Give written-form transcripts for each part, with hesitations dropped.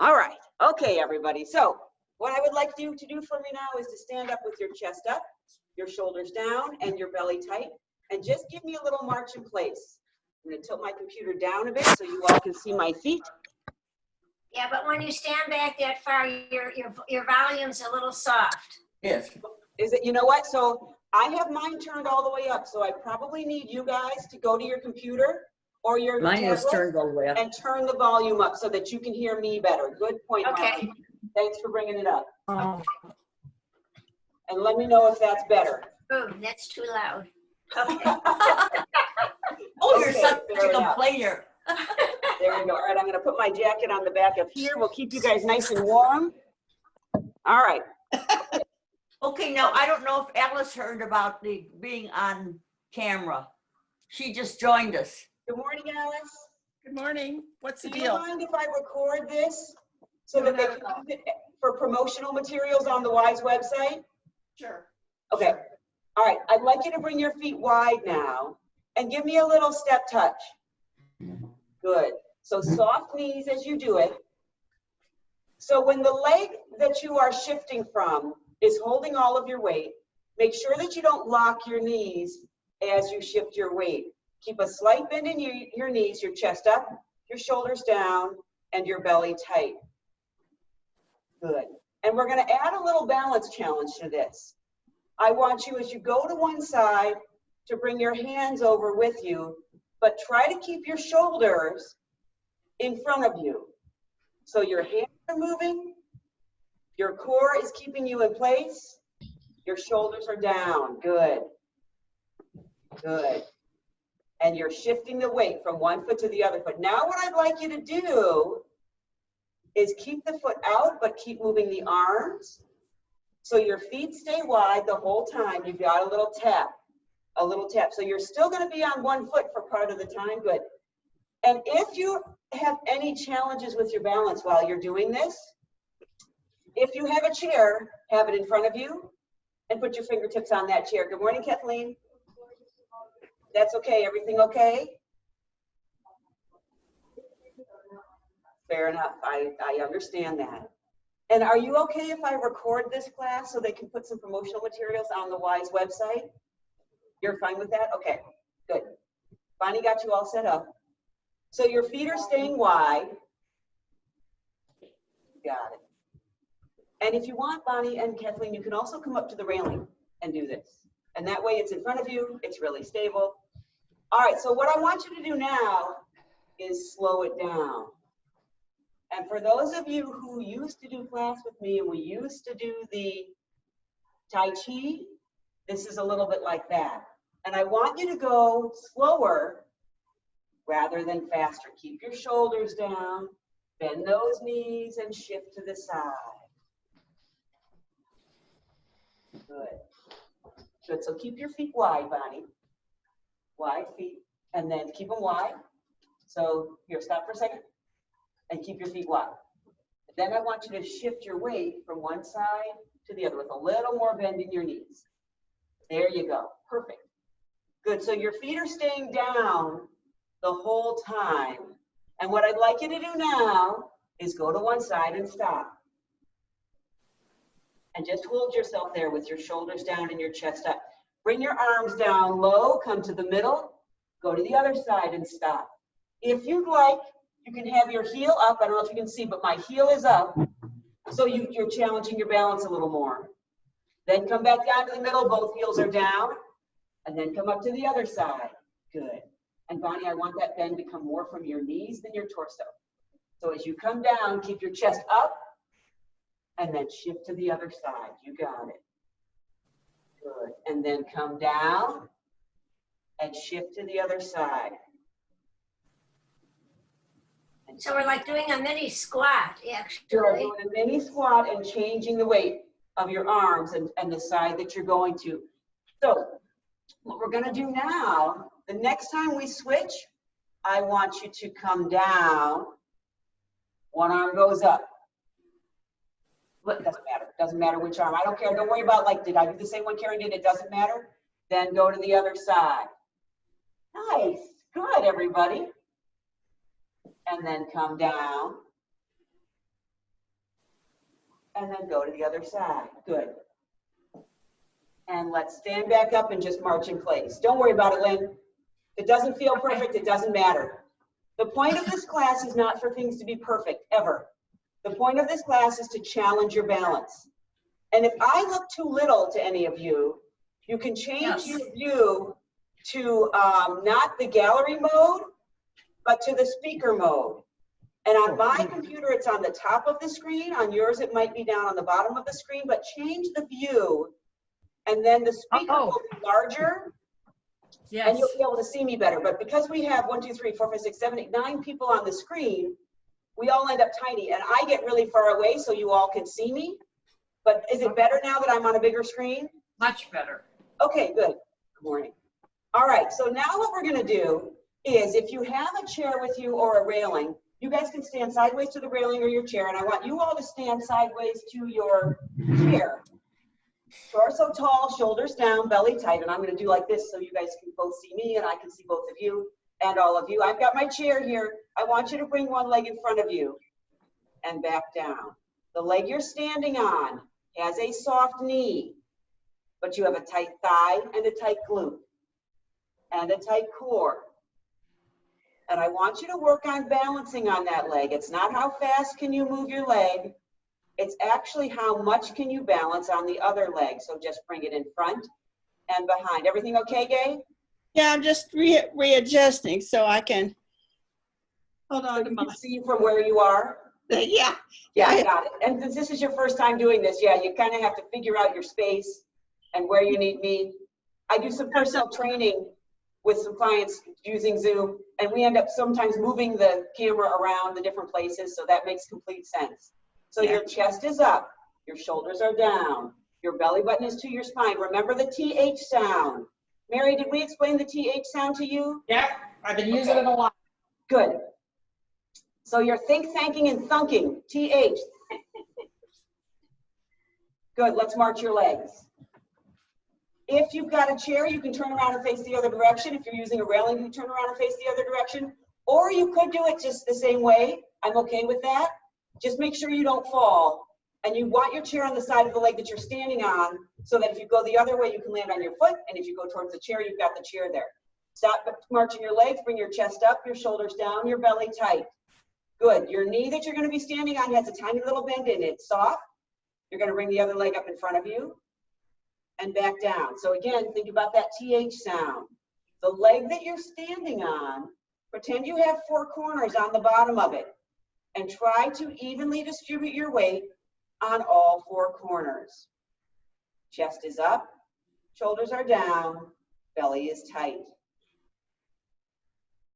All right. Okay, everybody. So what I would like you to do for me now is to stand up with your chest up, your shoulders down, and your belly tight, and just give me a little march in place. I'm going to tilt my computer down a bit so you all can see my feet. Yeah, but when you stand back that far, your volume's a little soft. Yes. Is it, you know what? So I have mine turned all the way up, so I probably need you guys to go to your computer or your Mine is tablet turned all the way up. and turn the volume up so that you can hear me better. Good point, Okay. Molly. Thanks for bringing it up. Oh. And let me know if that's better. Boom, that's too loud. Oh, you're Okay, such fair a enough. complainer. There we go. All right, I'm going to put my jacket on the back of here. We'll keep you guys nice and warm. All right. Okay, now I don't know if Alice heard about the being on camera. She just joined us. Good morning, Alice. Good morning. What's the Do you deal? mind if I record this so that they can use it for promotional materials on the WISE website? Sure. Okay. All right. I'd like you to bring your feet wide now and give me a little step touch. Good. So soft knees as you do it. So when the leg that you are shifting from is holding all of your weight, make sure that you don't lock your knees as you shift your weight. Keep a slight bend in your knees, your chest up, your shoulders down, and your belly tight. Good. And we're going to add a little balance challenge to this. I want you, as you go to one side, to bring your hands over with you, but try to keep your shoulders in front of you. So your hands are moving, your core is keeping you in place, your shoulders are down. Good. Good. And you're shifting the weight from one foot to the other foot. Now what I'd like you to do is keep the foot out, but keep moving the arms. So your feet stay wide the whole time. You've got a little tap, a little tap. So you're still going to be on one foot for part of the time. Good. And if you have any challenges with your balance while you're doing this, if you have a chair, have it in front of you and put your fingertips on that chair. Good morning, Kathleen. That's okay. Everything okay? Fair enough. I understand that. And are you okay if I record this class so they can put some promotional materials on the WISE website? You're fine with that? Okay, good. Bonnie got you all set up. So your feet are staying wide. Got it. And if you want, Bonnie and Kathleen, you can also come up to the railing and do this. And that way it's in front of you. It's really stable. All right, so what I want you to do now is slow it down. And for those of you who used to do class with me and we used to do the Tai Chi, this is a little bit like that. And I want you to go slower rather than faster. Keep your shoulders down, bend those knees and shift to the side. Good. Good, so keep your feet wide, Bonnie. Wide feet, and then keep them wide. So here, stop for a second. And keep your feet wide. Then I want you to shift your weight from one side to the other with a little more bend in your knees. There you go. Perfect. Good. So your feet are staying down the whole time. And what I'd like you to do now is go to one side and stop. And just hold yourself there with your shoulders down and your chest up. Bring your arms down low, come to the middle, go to the other side and stop. If you'd like, you can have your heel up. I don't know if you can see, but my heel is up. So you're challenging your balance a little more. Then come back down to the middle, both heels are down. And then come up to the other side. Good. And Bonnie, I want that bend to come more from your knees than your torso. So as you come down, keep your chest up and then shift to the other side. You got it. Good. And then come down and shift to the other side. So we're like doing a mini squat, You're actually. doing a mini squat and changing the weight of your arms and the side that you're going to. So what we're going to do now, the next time we switch, I want you to come down. One arm goes up. It doesn't matter. Doesn't matter which arm. I don't care. Don't worry about, like, did I do the same one Karen did? It doesn't matter. Then go to the other side. Nice. Good, everybody. And then come down. And then go to the other side. Good. And let's stand back up and just march in place. Don't worry about it, Lynn. If it doesn't feel perfect, it doesn't matter. The point of this class is not for things to be perfect, ever. The point of this class is to challenge your balance. And if I look too little to any of you, you can change your view to not the gallery mode, but to the speaker mode. And on my computer, it's on the top of the screen. On yours, it might be down on the bottom of the screen, but change the view. And then the speaker will be larger. Yes. And you'll be able to see me better. But because we have 1, 2, 3, 4, 5, 6, 7, 8, 9 people on the screen, we all end up tiny. And I get really far away so you all can see me. But is it better now that I'm on a bigger screen? Much better. Okay, good. Good morning. All right, so now what we're gonna do is if you have a chair with you or a railing, you guys can stand sideways to the railing or your chair, and I want you all to stand sideways to your chair. Torso tall, shoulders down, belly tight, and I'm gonna do like this so you guys can both see me and I can see both of you and all of you. I've got my chair here. I want you to bring one leg in front of you and back down. The leg you're standing on has a soft knee, but you have a tight thigh and a tight glute and a tight core. And I want you to work on balancing on that leg. It's not how fast can you move your leg. It's actually how much can you balance on the other leg. So just bring it in front and behind. Everything okay, Gay? Yeah, I'm just readjusting so I can, hold on So a you can minute. see from where you are. Yeah, Yeah, I got it. And since this is your first time doing this, yeah, you kind of have to figure out your space and where you need me. I do some personal training with some clients using Zoom, and we end up sometimes moving the camera around the different places, so that makes complete sense. So Yeah. your chest is up, your shoulders are down, your belly button is to your spine. Remember the TH sound. Mary, did we explain the TH sound to you? Yep, I've been using it a lot. Good. So you're think, thanking, and thunking, TH. Good, let's march your legs. If you've got a chair, you can turn around and face the other direction. If you're using a railing, you can turn around and face the other direction. Or you could do it just the same way. I'm okay with that. Just make sure you don't fall. And you want your chair on the side of the leg that you're standing on so that if you go the other way, you can land on your foot. And if you go towards the chair, you've got the chair there. Stop marching your legs, bring your chest up, your shoulders down, your belly tight. Good. Your knee that you're going to be standing on has a tiny little bend in it. Soft. You're going to bring the other leg up in front of you and back down. So again, think about that TH sound. The leg that you're standing on, pretend you have 4 corners on the bottom of it and try to evenly distribute your weight on all 4 corners. Chest is up, shoulders are down, belly is tight.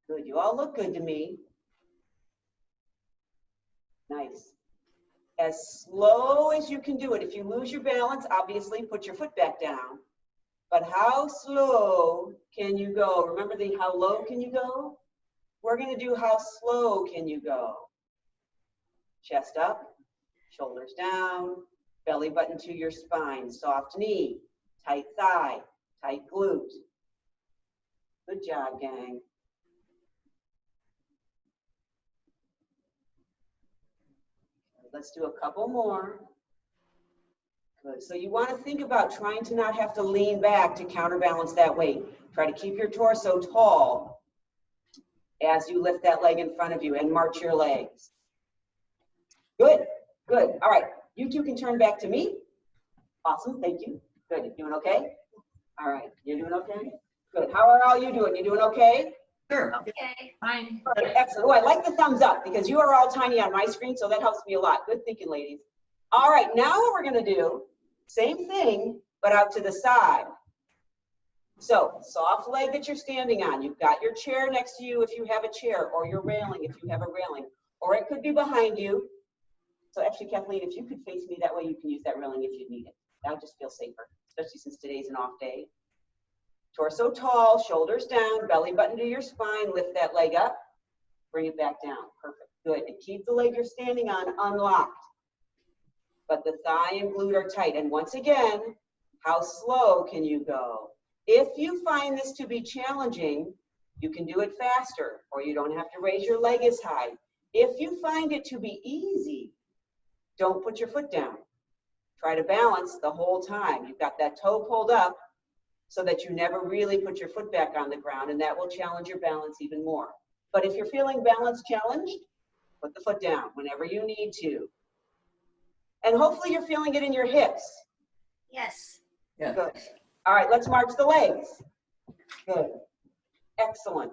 Good. You all look good to me. Nice. As slow as you can do it. If you lose your balance, obviously put your foot back down. But how slow can you go? Remember the how low can you go? We're going to do how slow can you go. Chest up, shoulders down, belly button to your spine, soft knee, tight thigh, tight glute. Good job, gang. Let's do a couple more. Good. So you want to think about trying to not have to lean back to counterbalance that weight. Try to keep your torso tall as you lift that leg in front of you and march your legs. Good. Good. All right. You two can turn back to me. Awesome. Thank you. Good. You doing okay? All right. You're doing okay? Good. How are all you doing? You doing okay? Sure. Okay. Fine. Excellent. Oh, I like the thumbs up because you are all tiny on my screen, so that helps me a lot. Good thinking, ladies. All right, now what we're going to do, same thing, but out to the side. So, soft leg that you're standing on. You've got your chair next to you if you have a chair, or your railing if you have a railing, or it could be behind you. So actually, Kathleen, if you could face me that way, you can use that railing if you need it. That would just feel safer, especially since today's an off day. Torso tall, shoulders down, belly button to your spine, lift that leg up, bring it back down. Perfect, good. And keep the leg you're standing on unlocked. But the thigh and glute are tight. And once again, how slow can you go? If you find this to be challenging, you can do it faster, or you don't have to raise your leg as high. If you find it to be easy, don't put your foot down. Try to balance the whole time. You've got that toe pulled up so that you never really put your foot back on the ground, and that will challenge your balance even more. But if you're feeling balance challenged, put the foot down whenever you need to. And hopefully you're feeling it in your hips. Yes. Yeah. Good. All right, let's march the legs. Good. Excellent.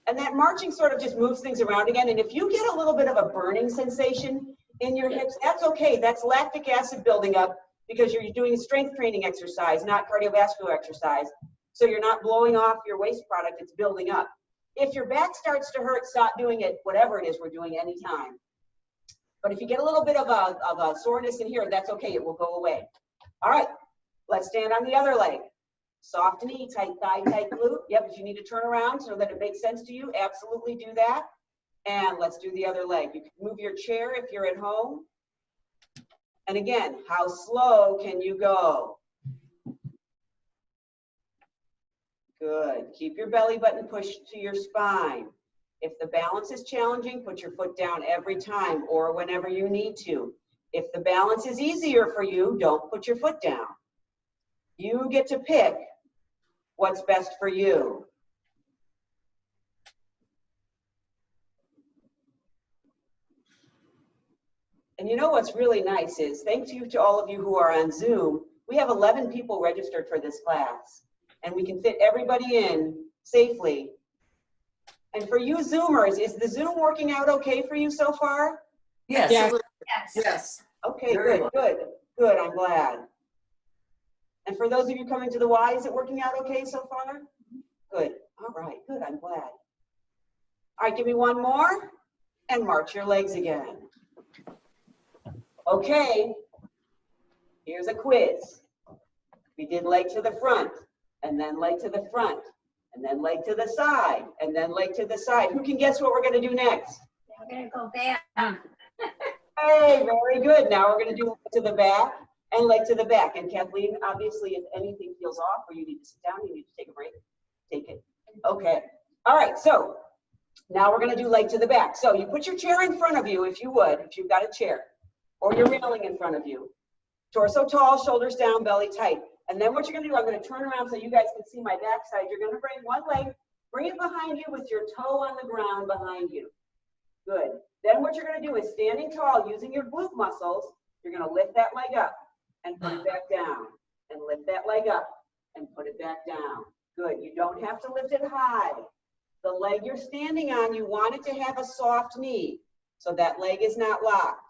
And that marching sort of just moves things around again. And if you get a little bit of a burning sensation in your hips, that's okay. That's lactic acid building up because you're doing strength training exercise, not cardiovascular exercise. So you're not blowing off your waste product, it's building up. If your back starts to hurt, stop doing it, whatever it is we're doing anytime. But if you get a little bit of a soreness in here, that's okay, it will go away. All right, let's stand on the other leg. Soft knee, tight thigh, tight glute. Yep, if you need to turn around so that it makes sense to you, absolutely do that. And let's do the other leg. You can move your chair if you're at home. And again, how slow can you go? Good. Keep your belly button pushed to your spine. If the balance is challenging, put your foot down every time or whenever you need to. If the balance is easier for you, don't put your foot down. You get to pick what's best for you. And you know what's really nice is, thank you to all of you who are on Zoom, we have 11 people registered for this class, and we can fit everybody in safely. And for you Zoomers, is the Zoom working out okay for you so far? Yes. Yeah. Yes. Yes. Okay, Very good, well. good, good, I'm glad. And for those of you coming to the Y, is it working out okay so far? Good, all right, good, I'm glad. All right, give me one more, and march your legs again. Okay, here's a quiz. We did leg to the front, and then leg to the front, and then leg to the side, and then leg to the side. Who can guess what we're gonna do next? We're gonna go back. Hey, very good. Now we're gonna do leg to the back and leg to the back. And Kathleen, obviously, if anything feels off or you need to sit down, you need to take a break, take it. Okay, all right, so now we're gonna do leg to the back. So you put your chair in front of you, if you would, if you've got a chair, or your railing in front of you. Torso tall, shoulders down, belly tight. And then what you're gonna do, I'm gonna turn around so you guys can see my backside. You're gonna bring one leg, bring it behind you with your toe on the ground behind you. Good. Then what you're gonna do is standing tall, using your glute muscles, you're gonna lift that leg up and put it back down. And lift that leg up and put it back down. Good. You don't have to lift it high. The leg you're standing on, you want it to have a soft knee, so that leg is not locked.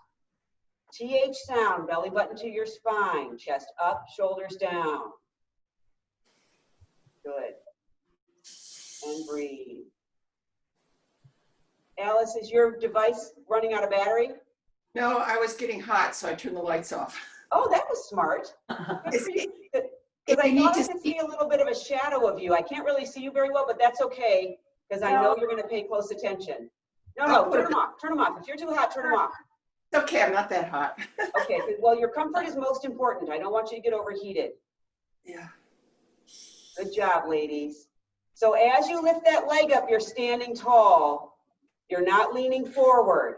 TH sound, belly button to your spine, chest up, shoulders down. Good. And breathe. Alice, is your device running out of battery? No, I was getting hot, so I turned the lights off. Oh, that was smart. Good for you. Because I you need thought I to could see a little bit of a shadow of you. I can't really see you very well, but that's okay, because I know you're going to pay close attention. No, turn them off. Turn them off. If you're too hot, turn them off. It's okay, I'm not that hot. Okay, well, your comfort is most important. I don't want you to get overheated. Yeah. Good job, ladies. So as you lift that leg up, you're standing tall. You're not leaning forward.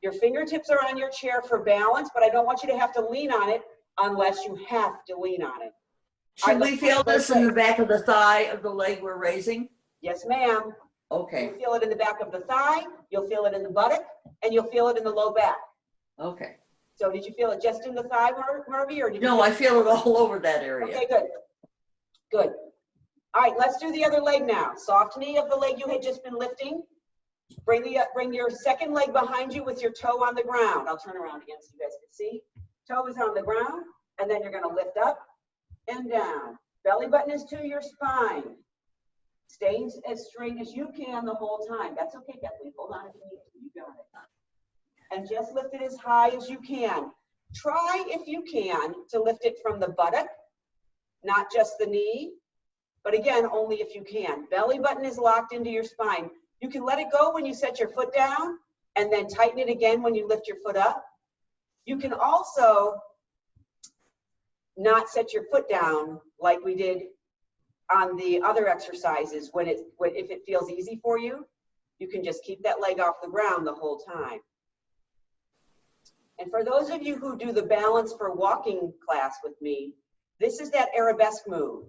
Your fingertips are on your chair for balance, but I don't want you to have to lean on it unless you have to lean on it. Should we feel this in the back of the thigh of the leg we're raising? Yes, ma'am. Okay, You'll feel it in the back of the thigh, you'll feel it in the buttock, and you'll feel it in the low back. okay. So did you feel it just in the thigh, Marvy, or did you? No, I feel it all over that area. Okay, good. Good. All right, let's do the other leg now. Soft knee of the leg you had just been lifting. Bring your second leg behind you with your toe on the ground. I'll turn around again so you guys can see. Toe is on the ground, and then you're gonna lift up and down. Belly button is to your spine. Stay as straight as you can the whole time. That's okay, Kathleen. Hold on if you need to. You got it. And just lift it as high as you can. Try, if you can, to lift it from the buttock, not just the knee. But again, only if you can. Belly button is locked into your spine. You can let it go when you set your foot down and then tighten it again when you lift your foot up. You can also not set your foot down like we did on the other exercises if it feels easy for you. You can just keep that leg off the ground the whole time. And for those of you who do the balance for walking class with me, this is that arabesque move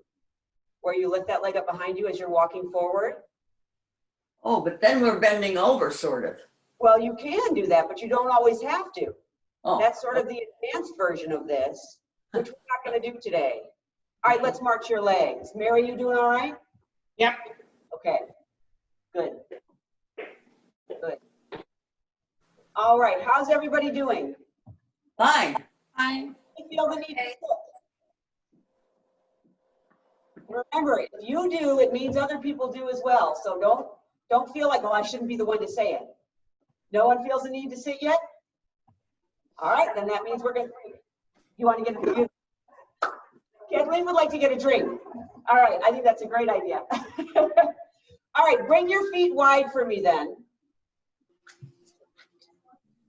where you lift that leg up behind you as you're walking forward. Oh, but then we're bending over, sort of. Well, you can do that, but you don't always have to. Oh, That's sort of the advanced version of this, which we're not going to do today. All right, let's march your legs. Mary, you doing all right? Yep. Okay, good. Good. All right, how's everybody doing? fine. Fine. You feel the need to sit. Remember, if you do, it means other people do as well. So don't feel like, oh, I shouldn't be the one to say it. No one feels the need to sit yet? All right, then that means we're going to, you want to get a drink? Kathleen would like to get a drink. All right, I think that's a great idea. All right, bring your feet wide for me then.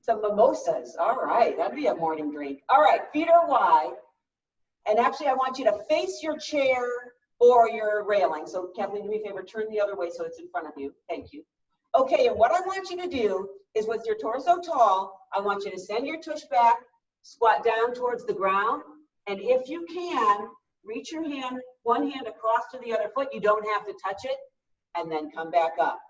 Some mimosas, all right, that'd be a morning drink. All right, feet are wide. And actually, I want you to face your chair or your railing. So Kathleen, do me a favor, turn the other way so it's in front of you. Thank you. Okay, and what I want you to do is with your torso tall, I want you to send your tush back, squat down towards the ground, and if you can, reach your hand, one hand across to the other foot. You don't have to touch it, and then come back up.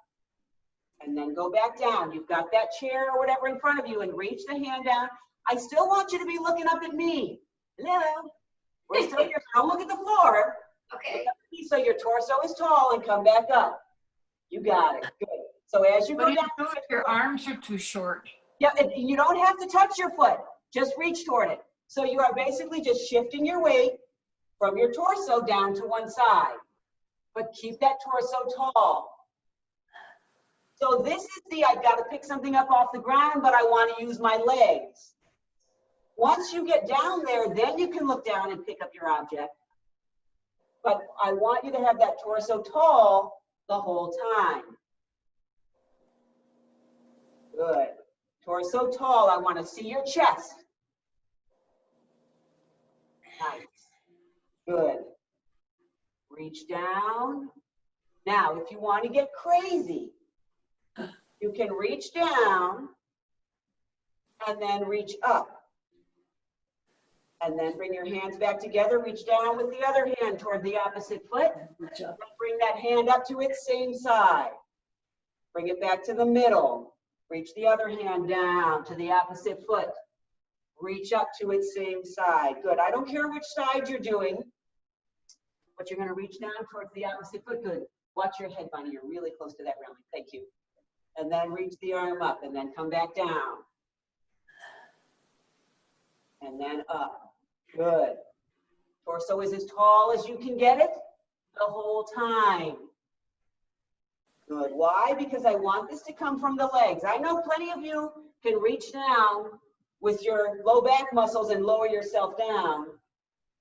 And then go back down. You've got that chair or whatever in front of you and reach the hand down. I still want you to be looking up at me. Hello. We're still here. Don't look at the floor. Okay. So your torso is tall and come back up. You got it. Good. So as you What go do down, you do if your arms are too short? yeah, you don't have to touch your foot. Just reach toward it. So you are basically just shifting your weight from your torso down to one side. But keep that torso tall. So this is I've got to pick something up off the ground, but I want to use my legs. Once you get down there, then you can look down and pick up your object. But I want you to have that torso tall the whole time. Good. Torso tall. I want to see your chest. Nice. Good. Reach down. Now, if you want to get crazy, you can reach down and then reach up. And then bring your hands back together, reach down with the other hand toward the opposite foot. Bring that hand up to its same side. Bring it back to the middle. Reach the other hand down to the opposite foot. Reach up to its same side. Good. I don't care which side you're doing, but you're going to reach down towards the opposite foot. Good. Watch your head, Bonnie. You're really close to that railing. Thank you. And then reach the arm up and then come back down. And then up. Good. Torso is as tall as you can get it the whole time. Good. Why? Because I want this to come from the legs. I know plenty of you can reach down with your low back muscles and lower yourself down,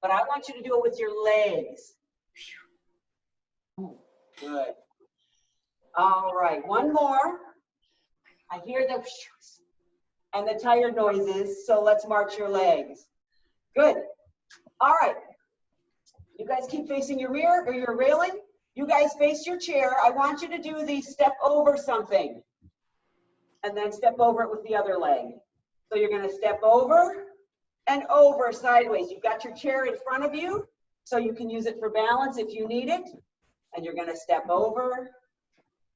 but I want you to do it with your legs. Good. All right, one more. I hear the and the tired noises, so let's march your legs. Good. All right. You guys keep facing your mirror or your railing. You guys face your chair. I want you to do the step over something and then step over it with the other leg. So you're going to step over and over sideways. You've got your chair in front of you, so you can use it for balance if you need it. And you're going to step over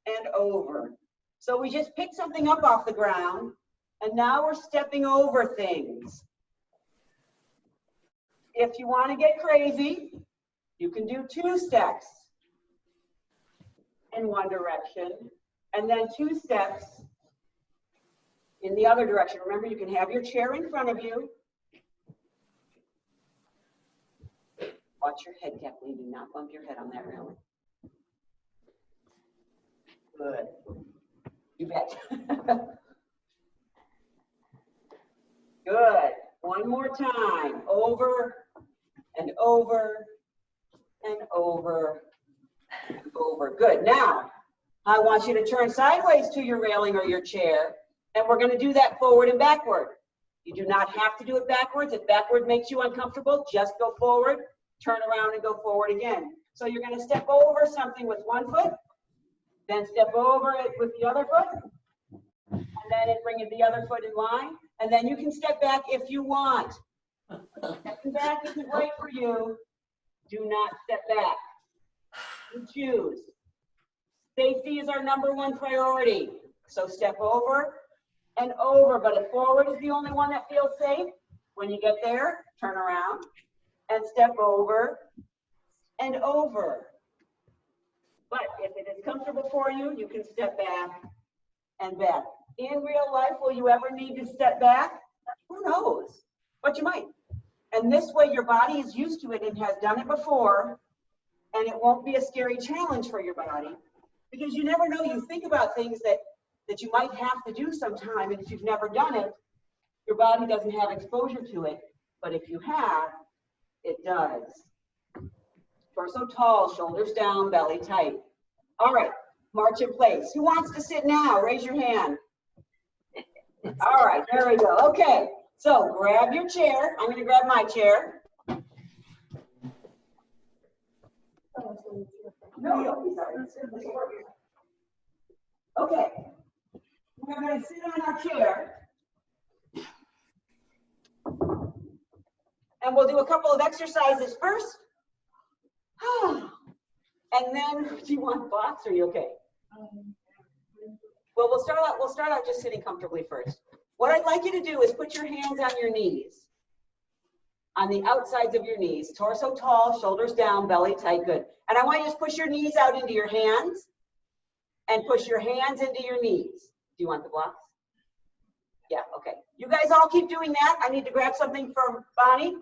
and over. So we just picked something up off the ground, and now we're stepping over things. If you want to get crazy, you can do 2 steps in one direction, and then 2 steps in the other direction. Remember, you can have your chair in front of you. Watch your head, Kathleen. Do not bump your head on that railing. Good. You bet. Good. One more time. Over and over and over and over. Good. Now, I want you to turn sideways to your railing or your chair, and we're going to do that forward and backward. You do not have to do it backwards. If backward makes you uncomfortable, just go forward, turn around, and go forward again. So you're going to step over something with one foot, then step over it with the other foot, and then bring the other foot in line, And then you can step back if you want. Stepping back isn't right for you. Do not step back. You choose. Safety is our #1 priority. So step over and over, but if forward is the only one that feels safe, when you get there, turn around and step over and over. But if it is comfortable for you, you can step back and back. In real life, will you ever need to step back? Who knows? But you might. And this way, your body is used to it and has done it before, and it won't be a scary challenge for your body, because you never know. You think about things that you might have to do sometime, and if you've never done it, your body doesn't have exposure to it. But if you have, it does. Torso tall, shoulders down, belly tight. All right, march in place. Who wants to sit now? Raise your hand. All right, there we go. Okay, so grab your chair. I'm gonna grab my chair. No, don't be sorry. Okay, we're gonna sit on our chair. And we'll do a couple of exercises first. And then, do you want blocks? Are you okay? Well, we'll start out just sitting comfortably first. What I'd like you to do is put your hands on your knees, on the outsides of your knees, torso tall, shoulders down, belly tight, good. And I want you to just push your knees out into your hands and push your hands into your knees. Do you want the blocks? Yeah, okay. You guys all keep doing that. I need to grab something from Bonnie.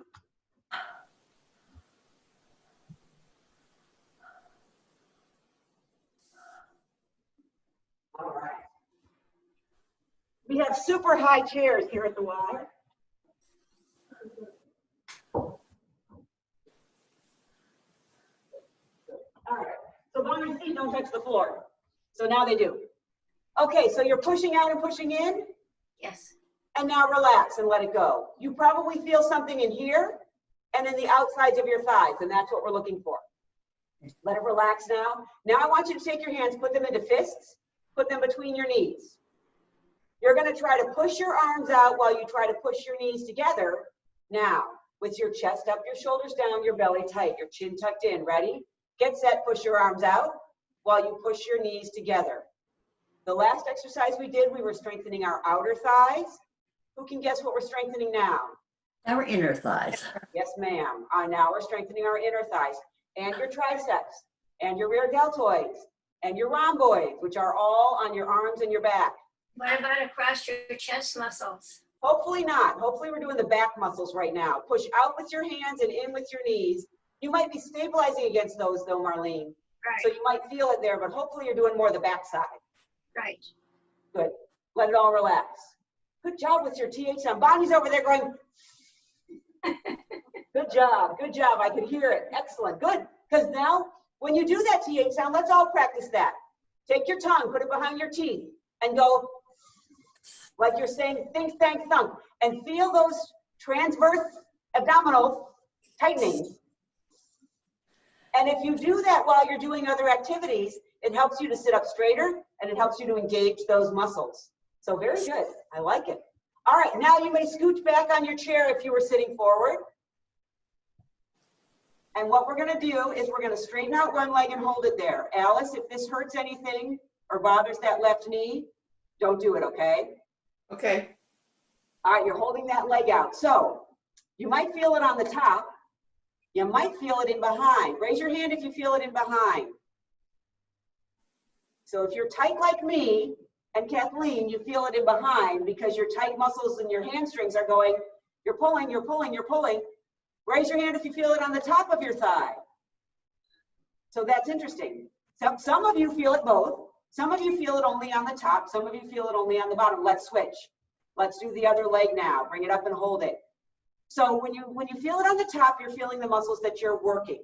All right. We have super high chairs here at the Y. All right. So Bonnie's feet don't touch the floor. So now they do. Okay, so you're pushing out and pushing in. Yes. And now relax and let it go. You probably feel something in here and in the outsides of your thighs, and that's what we're looking for. Let it relax now. Now I want you to take your hands, put them into fists, put them between your knees. You're going to try to push your arms out while you try to push your knees together. Now, with your chest up, your shoulders down, your belly tight, your chin tucked in. Ready? Get set, push your arms out while you push your knees together. The last exercise we did, we were strengthening our outer thighs. Who can guess what we're strengthening now? Our inner thighs. Yes, ma'am. Now we're strengthening our inner thighs and your triceps and your rear deltoids and your rhomboids, which are all on your arms and your back. What about across your chest muscles? Hopefully not. Hopefully we're doing the back muscles right now. Push out with your hands and in with your knees. You might be stabilizing against those though, Marlene. Right. So you might feel it there, but hopefully you're doing more the back side. Right. Good. Let it all relax. Good job with your TH sound. Bonnie's over there going, good job, good job. I could hear it. Excellent, good. Because now when you do that TH sound, let's all practice that. Take your tongue, put it behind your teeth and go like you're saying think, thank, thunk. And feel those transverse abdominal tightenings. And if you do that while you're doing other activities, it helps you to sit up straighter and it helps you to engage those muscles. So very good. I like it. All right, now you may scooch back on your chair if you were sitting forward. And what we're going to do is we're going to straighten out one leg and hold it there. Alice, if this hurts anything or bothers that left knee, don't do it, okay? Okay. All right, you're holding that leg out. So you might feel it on the top. You might feel it in behind. Raise your hand if you feel it in behind. So if you're tight like me and Kathleen, you feel it in behind because your tight muscles and your hamstrings are going, you're pulling, you're pulling, you're pulling. Raise your hand if you feel it on the top of your thigh. So that's interesting. Some of you feel it both. Some of you feel it only on the top. Some of you feel it only on the bottom. Let's switch. Let's do the other leg now. Bring it up and hold it. So when you feel it on the top, you're feeling the muscles that you're working.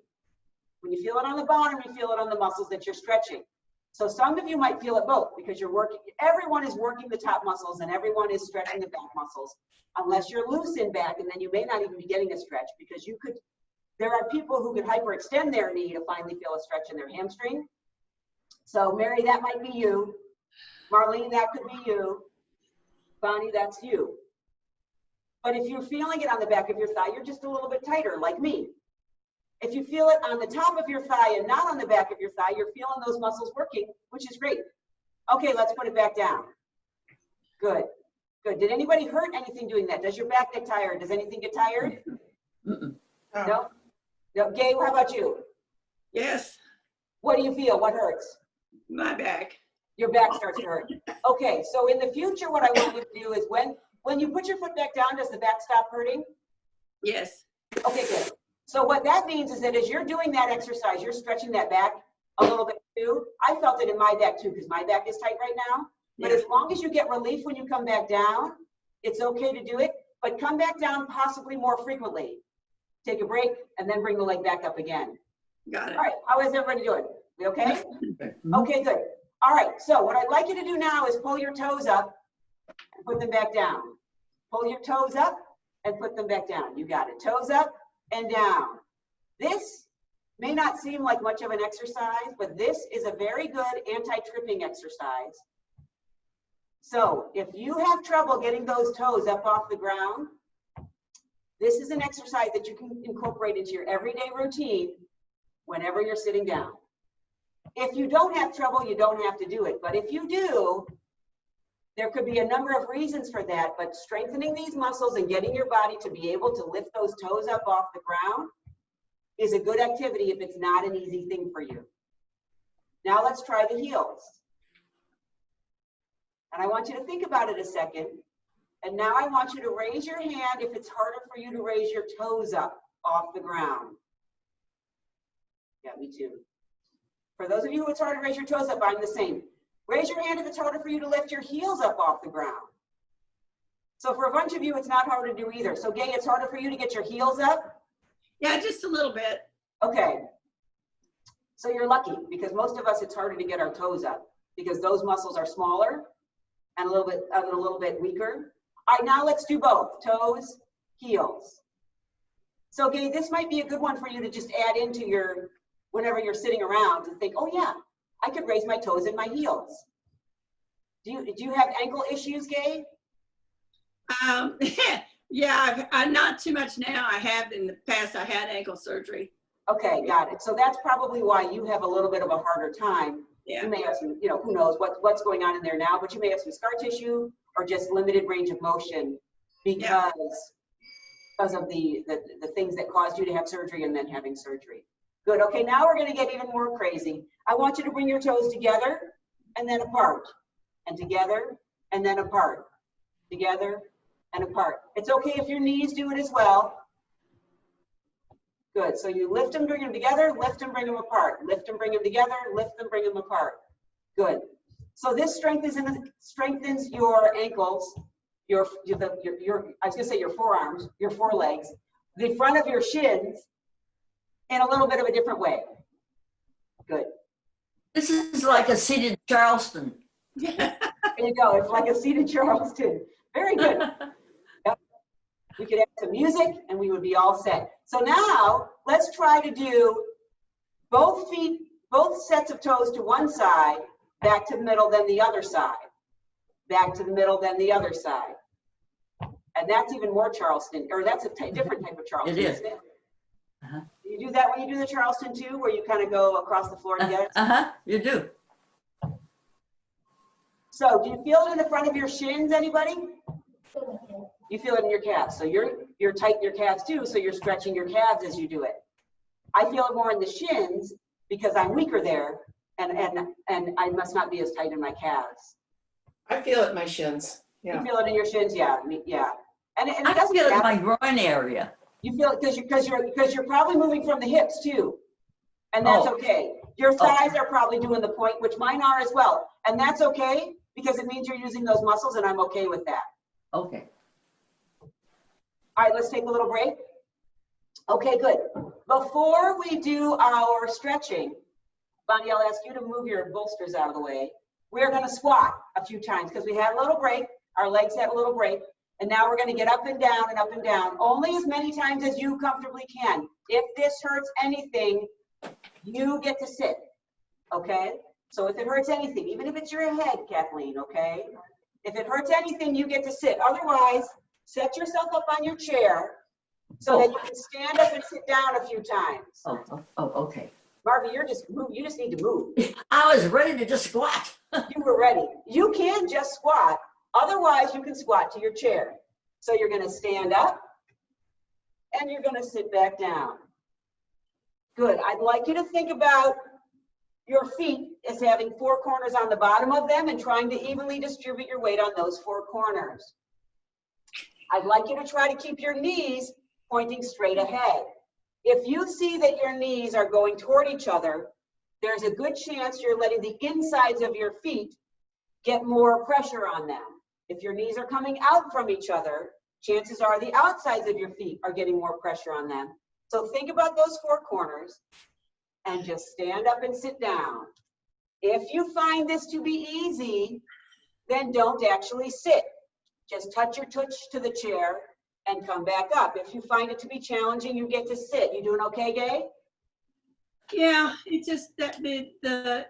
When you feel it on the bottom, you feel it on the muscles that you're stretching. So some of you might feel it both because you're working. Everyone is working the top muscles and everyone is stretching the back muscles, unless you're loose in back, and then you may not even be getting a stretch because you could. There are people who could hyperextend their knee to finally feel a stretch in their hamstring. So Mary, that might be you. Marlene, that could be you. Bonnie, that's you. But if you're feeling it on the back of your thigh, you're just a little bit tighter, like me. If you feel it on the top of your thigh and not on the back of your thigh, you're feeling those muscles working, which is great. Okay, let's put it back down. Good, good. Did anybody hurt anything doing that? Does your back get tired? Does anything get tired? Oh, No? No. Gay, how about you? Yes, What do you feel? What hurts? my back. Your back starts to hurt. Okay, so in the future, what I want you to do is when you put your foot back down, does the back stop hurting? Yes. Okay, good. So what that means is that as you're doing that exercise, you're stretching that back a little bit too. I felt it in my back too, because my back is tight right now. But Yeah. as long as you get relief when you come back down, it's okay to do it, but come back down possibly more frequently. Take a break and then bring the leg back up again. Got it. All right, how is everybody doing? We okay? Okay, good. All right, so what I'd like you to do now is pull your toes up and put them back down. Pull your toes up and put them back down. You got it. Toes up and down. This may not seem like much of an exercise, but this is a very good anti-tripping exercise. So if you have trouble getting those toes up off the ground, this is an exercise that you can incorporate into your everyday routine whenever you're sitting down. If you don't have trouble, you don't have to do it. But if you do, there could be a number of reasons for that, but strengthening these muscles and getting your body to be able to lift those toes up off the ground is a good activity if it's not an easy thing for you. Now let's try the heels. And I want you to think about it a second. And now I want you to raise your hand if it's harder for you to raise your toes up off the ground. Yeah, me too. For those of you who it's hard to raise your toes up, I'm the same. Raise your hand if it's harder for you to lift your heels up off the ground. So for a bunch of you, it's not hard to do either. So Gay, it's harder for you to get your heels up? Yeah, just a little bit. Okay. So you're lucky, because most of us, it's harder to get our toes up because those muscles are smaller and a little bit weaker. All right, now let's do both, toes, heels. So Gay, this might be a good one for you to just add into your, whenever you're sitting around, to think, oh yeah, I could raise my toes and my heels. Do you have ankle issues, Gay? Yeah, I'm not too much now. I have in the past, I had ankle surgery. Okay, got it. So that's probably why you have a little bit of a harder time. Yeah. You may have some, you know, who knows what's going on in there now, but you may have some scar tissue or just limited range of motion because of the things that caused you to have surgery and then having surgery. Good. Okay, now we're going to get even more crazy. I want you to bring your toes together and then apart, and together and then apart, together and apart. It's okay if your knees do it as well. Good. So you lift them, bring them together, lift them, bring them apart, lift them, bring them together, lift them, bring them apart. Good. So this strengthens your ankles, I was going to say your forearms, your forelegs, the front of your shins in a little bit of a different way. Good. This is like a seated Charleston. There you go. It's like a seated Charleston. Very good. Yep. We could add some music and we would be all set. So now let's try to do both feet, both sets of toes to one side, back to the middle, then the other side. Back to the middle, then the other side. And that's even more Charleston, or that's a different type of Charleston. It is. Isn't it? You do that when you do the Charleston too, where you kind of go across the floor together? You do. So do you feel it in the front of your shins, anybody? You feel it in your calves. So you're tight in your calves too, so you're stretching your calves as you do it. I feel it more in the shins because I'm weaker there and I must not be as tight in my calves. I feel it in my shins. Yeah. You feel it in your shins? Yeah, yeah. And it I doesn't feel it in matter. my groin area. You feel it because you're probably moving from the hips too. And that's Oh. okay. Your thighs are probably doing the point, which mine are as well. And that's okay because it means you're using those muscles and I'm okay with that. Okay. All right, let's take a little break. Okay, good. Before we do our stretching, Bonnie, I'll ask you to move your bolsters out of the way. We're going to squat a few times because we had a little break. Our legs had a little break. And now we're going to get up and down, only as many times as you comfortably can. If this hurts anything, you get to sit, okay? So if it hurts anything, even if it's your head, Kathleen, okay? If it hurts anything, you get to sit. Otherwise, set yourself up on your chair so that you can stand up and sit down a few times. Oh, okay. Marvin, you just need to move. I was ready to just squat. You were ready. You can just squat. Otherwise, you can squat to your chair. So you're going to stand up and you're going to sit back down. Good. I'd like you to think about your feet as having 4 corners on the bottom of them and trying to evenly distribute your weight on those 4 corners. I'd like you to try to keep your knees pointing straight ahead. If you see that your knees are going toward each other, there's a good chance you're letting the insides of your feet get more pressure on them. If your knees are coming out from each other, chances are the outsides of your feet are getting more pressure on them. So think about those 4 corners and just stand up and sit down. If you find this to be easy, then don't actually sit. Just touch your tush to the chair and come back up. If you find it to be challenging, you get to sit. You doing okay, Gay? Yeah, it's just that the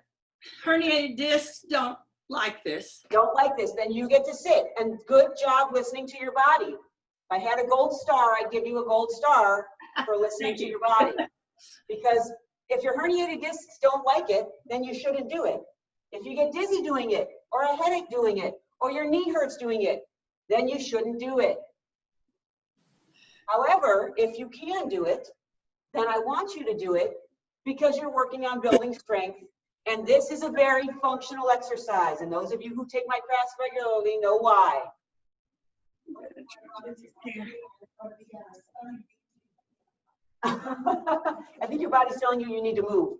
herniated discs don't like this. Don't like this, then you get to sit. And good job listening to your body. If I had a gold star, I'd give you a gold star for listening to your body. Because if your herniated discs don't like it, then you shouldn't do it. If you get dizzy doing it, or a headache doing it, or your knee hurts doing it, then you shouldn't do it. However, if you can do it, then I want you to do it because you're working on building strength. And this is a very functional exercise. And those of you who take my class regularly know why. I think your body's telling you you need to move.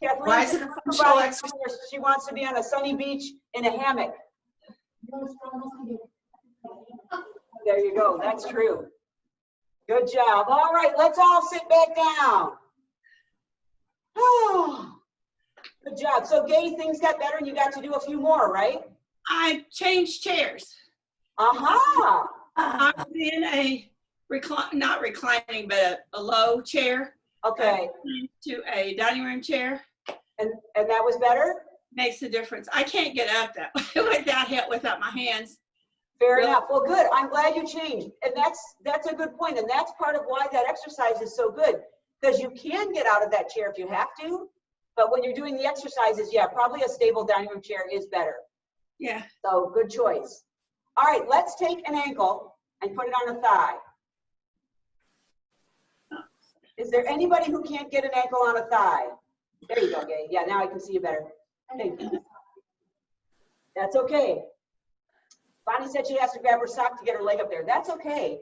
Kathleen, Why is it a functional exercise? she wants to be on a sunny beach in a hammock. There you go. That's true. Good job. All right, let's all sit back down. Oh, good job. So, Gay, things got better and you got to do a few more, right? I changed chairs. Aha. I was in a not reclining, but a low chair Okay. to a dining room chair. And that was better? Makes a difference. I can't get up that way without help, without my hands. Fair enough. Well, good. I'm glad you changed. And that's a good point. And that's part of why that exercise is so good. Because you can get out of that chair if you have to. But when you're doing the exercises, yeah, probably a stable dining room chair is better. Yeah. So good choice. All right, let's take an ankle and put it on a thigh. Is there anybody who can't get an ankle on a thigh? There you go, Gay. Yeah, now I can see you better. Okay. That's okay. Bonnie said she has to grab her sock to get her leg up there. That's okay.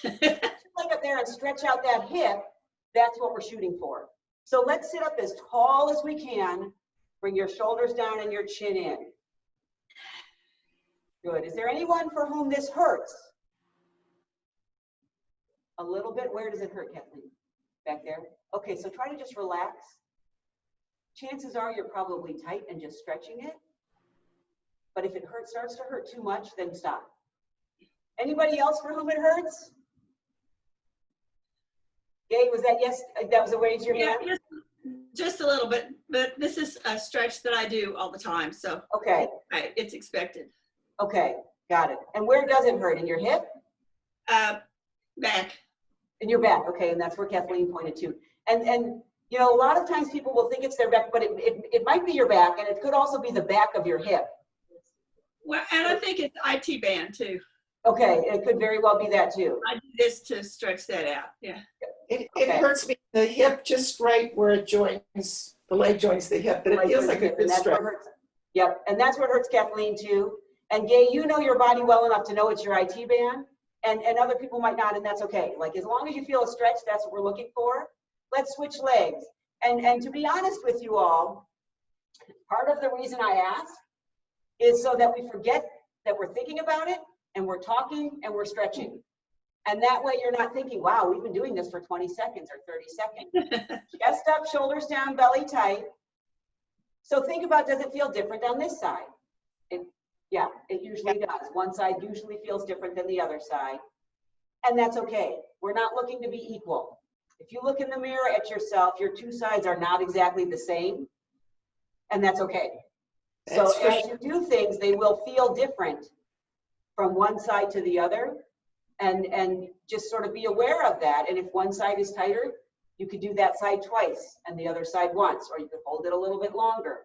Get your leg up there and stretch out that hip. That's what we're shooting for. So let's sit up as tall as we can. Bring your shoulders down and your chin in. Good. Is there anyone for whom this hurts? A little bit? Where does it hurt, Kathleen? Back there? Okay, so try to just relax. Chances are you're probably tight and just stretching it. But if it starts to hurt too much, then stop. Anybody else for whom it hurts? Gay, was that yes? That was a raise your hand? Yeah, just a little bit, but this is a stretch that I do all the time, so Okay, it's expected. okay, got it. And where does it hurt? In your hip? Back. In your back, okay, and that's where Kathleen pointed to. And you know, a lot of times people will think it's their back, but it might be your back, and it could also be the back of your hip. Well, and I think it's IT band too. Okay, it could very well be that too. I do this to stretch that out. Yeah. It Okay. hurts me, the hip just right where it joins, the leg joins the hip, but it feels like a And good that's what stretch. hurts. Yep, and that's what hurts Kathleen too. And Gay, you know your body well enough to know it's your IT band, and other people might not, and that's okay. Like, as long as you feel a stretch, that's what we're looking for. Let's switch legs. And to be honest with you all, part of the reason I ask is so that we forget that we're thinking about it, and we're talking, and we're stretching. And that way you're not thinking, wow, we've been doing this for 20 seconds or 30 seconds. Chest up, shoulders down, belly tight. So think about, does it feel different on this side? Yeah, it usually does. One side usually feels different than the other side. And that's okay. We're not looking to be equal. If you look in the mirror at yourself, your two sides are not exactly the same. And that's okay. So That's for as you do things, they will feel different. from one side to the other, and just sort of be aware of that. And if one side is tighter, you could do that side twice and the other side once, or you could hold it a little bit longer.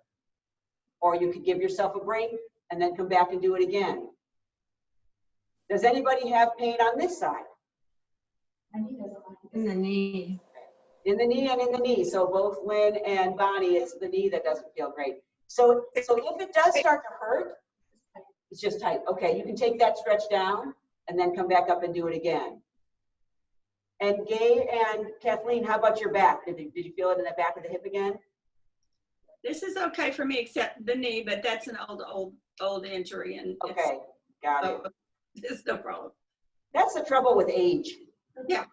Or you could give yourself a break and then come back and do it again. Does anybody have pain on this side? In the knee. In the knee and in the knee. So both Lynn and Bonnie, it's the knee that doesn't feel great. So if it does start to hurt, it's just tight. Okay, you can take that stretch down and then come back up and do it again. And Gay and Kathleen, how about your back? Did you feel it in the back of the hip again? This is okay for me except the knee, but that's an old injury and Okay, got it. it's no problem. That's the trouble with age. Yeah.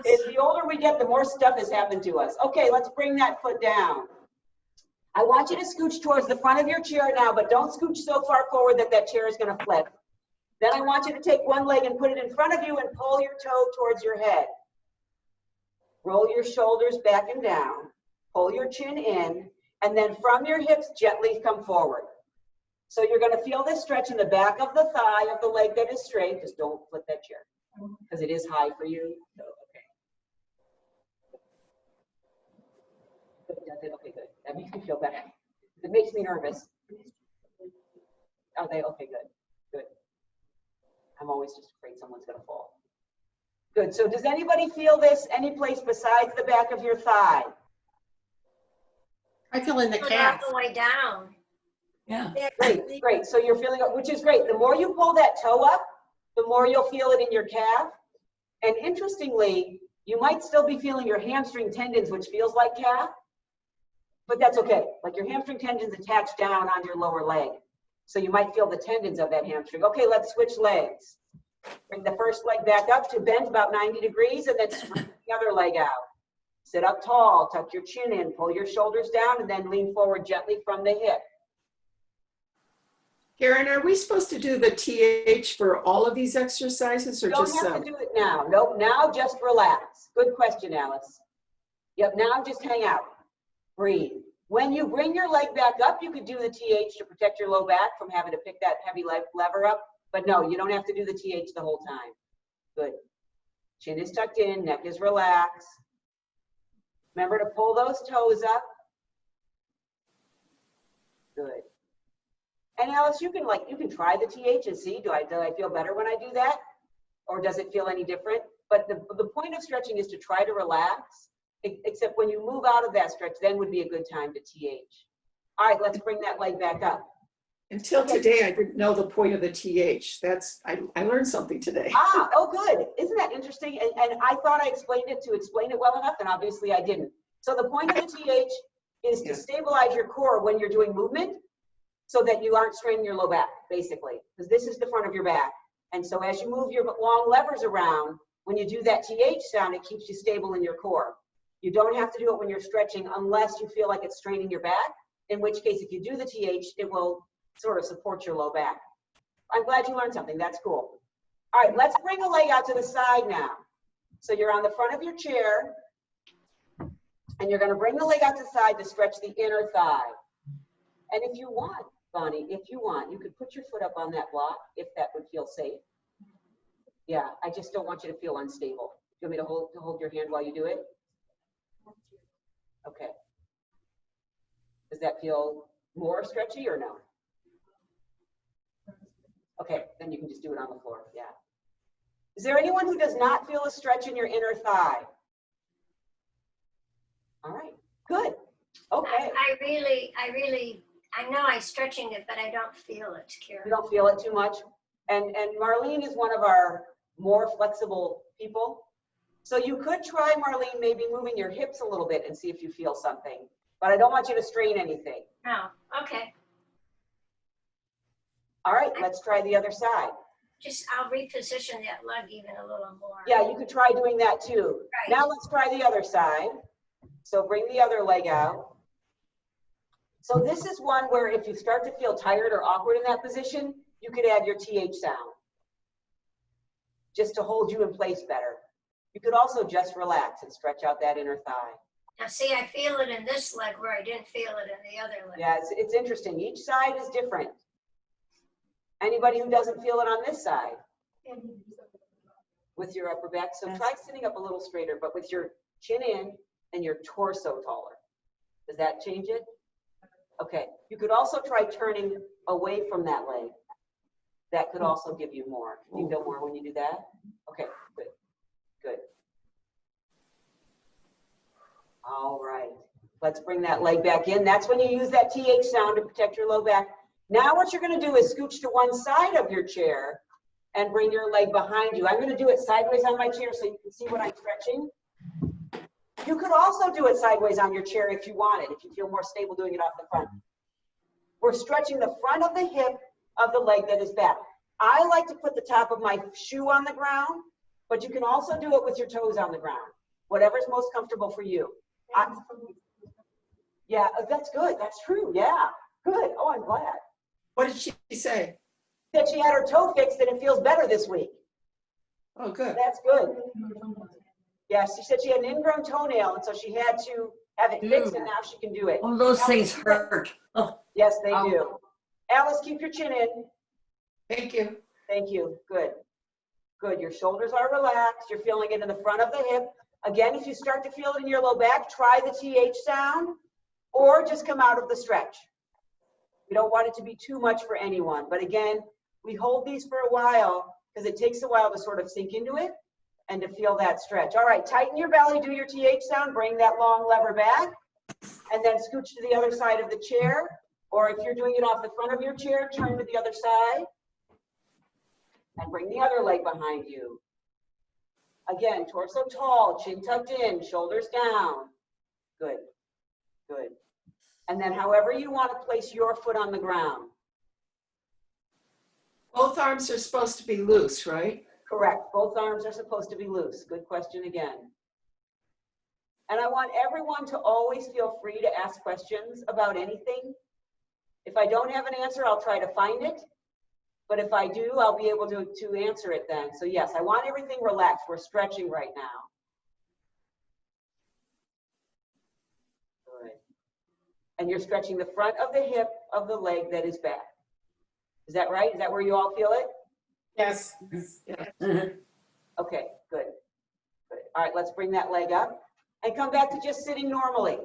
The older we get, the more stuff has happened to us. Okay, let's bring that foot down. I want you to scooch towards the front of your chair now, but don't scooch so far forward that that chair is going to flip. Then I want you to take one leg and put it in front of you and pull your toe towards your head. Roll your shoulders back and down. Pull your chin in, and then from your hips, gently come forward. So you're going to feel this stretch in the back of the thigh of the leg that is straight. Just don't flip that chair because it is high for you. So, okay. Okay, good. That makes me feel better. It makes me nervous. Okay, good, good. I'm always just afraid someone's gonna fall. Good, so does anybody feel this any place besides the back of your thigh? I feel in the Put it calf. all the way down. Yeah. Great, great, so you're feeling, which is great. The more you pull that toe up, the more you'll feel it in your calf. And interestingly, you might still be feeling your hamstring tendons, which feels like calf, but that's okay. Like your hamstring tendons attached down on your lower leg. So you might feel the tendons of that hamstring. Okay, let's switch legs. Bring the first leg back up to bend about 90 degrees and then swing the other leg out. Sit up tall, tuck your chin in, pull your shoulders down, and then lean forward gently from the hip. Karen, are we supposed to do the TH for all of these exercises or You don't just have some? to do it now. Nope, now just relax. Good question, Alice. Yep, now just hang out. Breathe. When you bring your leg back up, you could do the TH to protect your low back from having to pick that heavy lever up. But no, you don't have to do the TH the whole time. Good. Chin is tucked in, neck is relaxed. Remember to pull those toes up. Good. And Alice, you can try the TH and see, do I feel better when I do that? Or does it feel any different? But the point of stretching is to try to relax, except when you move out of that stretch, then would be a good time to TH. All right, let's bring that leg back up. Until today, I didn't know the point of the TH. I learned something today. Ah, oh good. Isn't that interesting? And I thought I explained it to explain it well enough, and obviously I didn't. So the point of the TH is to stabilize your core when you're doing movement so that you aren't straining your low back, basically, because this is the front of your back. And so as you move your long levers around, when you do that TH sound, it keeps you stable in your core. You don't have to do it when you're stretching unless you feel like it's straining your back, in which case if you do the TH, it will sort of support your low back. I'm glad you learned something. That's cool. All right, let's bring a leg out to the side now. So you're on the front of your chair, and you're going to bring the leg out to the side to stretch the inner thigh. And if you want, Bonnie, if you want, you could put your foot up on that block if that would feel safe. Yeah, I just don't want you to feel unstable. Do you want me to hold your hand while you do it? Okay. Does that feel more stretchy or no? Okay, then you can just do it on the floor, yeah. Is there anyone who does not feel a stretch in your inner thigh? All right, good. Okay. I know I'm stretching it, but I don't feel it, You Karen. don't feel it too much? And Marlene is one of our more flexible people. So you could try, Marlene, maybe moving your hips a little bit and see if you feel something. But I don't want you to strain anything. No, okay. All right, let's try the other side. I'll reposition that leg even a little more. Yeah, you could try doing that too. Right. Now let's try the other side. So bring the other leg out. So this is one where if you start to feel tired or awkward in that position, you could add your TH sound just to hold you in place better. You could also just relax and stretch out that inner thigh. Now see, I feel it in this leg where I didn't feel it in the other leg. Yeah, it's interesting. Each side is different. Anybody who doesn't feel it on this side with your upper back? So try sitting up a little straighter, but with your chin in and your torso taller. Does that change it? Okay. You could also try turning away from that leg. That could also give you more. You feel more when you do that? Okay, good, good. All right. Let's bring that leg back in. That's when you use that TH sound to protect your low back. Now what you're going to do is scooch to one side of your chair and bring your leg behind you. I'm going to do it sideways on my chair so you can see what I'm stretching. You could also do it sideways on your chair if you wanted, if you feel more stable doing it off the front. We're stretching the front of the hip of the leg that is back. I like to put the top of my shoe on the ground, but you can also do it with your toes on the ground. Whatever's most comfortable for you. Yeah, that's good. That's true. Yeah, good. Oh, I'm glad. What did she say? That she had her toe fixed and it feels better this week. Oh, good. That's good. Yeah, she said she had an ingrown toenail, and so she had to have it fixed, and now she can do it. Oh, those things hurt. Oh, Yes, they do. Alice, keep your chin in. Thank you. Thank you. Good. Good. Your shoulders are relaxed. You're feeling it in the front of the hip. Again, if you start to feel it in your low back, try the TH sound or just come out of the stretch. We don't want it to be too much for anyone. But again, we hold these for a while because it takes a while to sort of sink into it and to feel that stretch. All right, tighten your belly, do your TH sound, bring that long lever back, and then scooch to the other side of the chair. Or if you're doing it off the front of your chair, turn to the other side and bring the other leg behind you. Again, torso tall, chin tucked in, shoulders down. Good, good. And then however you want to place your foot on the ground. Both arms are supposed to be loose, right? Correct. Both arms are supposed to be loose. Good question again. And I want everyone to always feel free to ask questions about anything. If I don't have an answer, I'll try to find it. But if I do, I'll be able to answer it then. So yes, I want everything relaxed. We're stretching right now. Good. And you're stretching the front of the hip of the leg that is back. Is that right? Is that where you all feel it? Yes. Yeah. Okay, good. Good. All right, let's bring that leg up and come back to just sitting normally.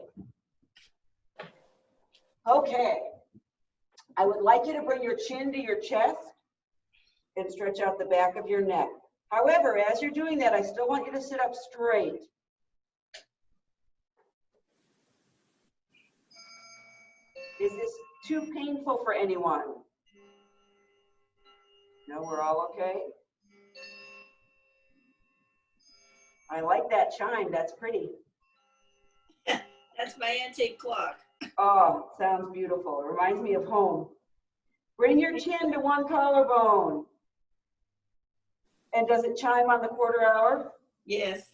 Okay. I would like you to bring your chin to your chest and stretch out the back of your neck. However, as you're doing that, I still want you to sit up straight. Is this too painful for anyone? No, we're all okay? I like that chime. That's pretty. That's my antique clock. Oh, sounds beautiful. It reminds me of home. Bring your chin to one collarbone. And does it chime on the quarter hour? Yes.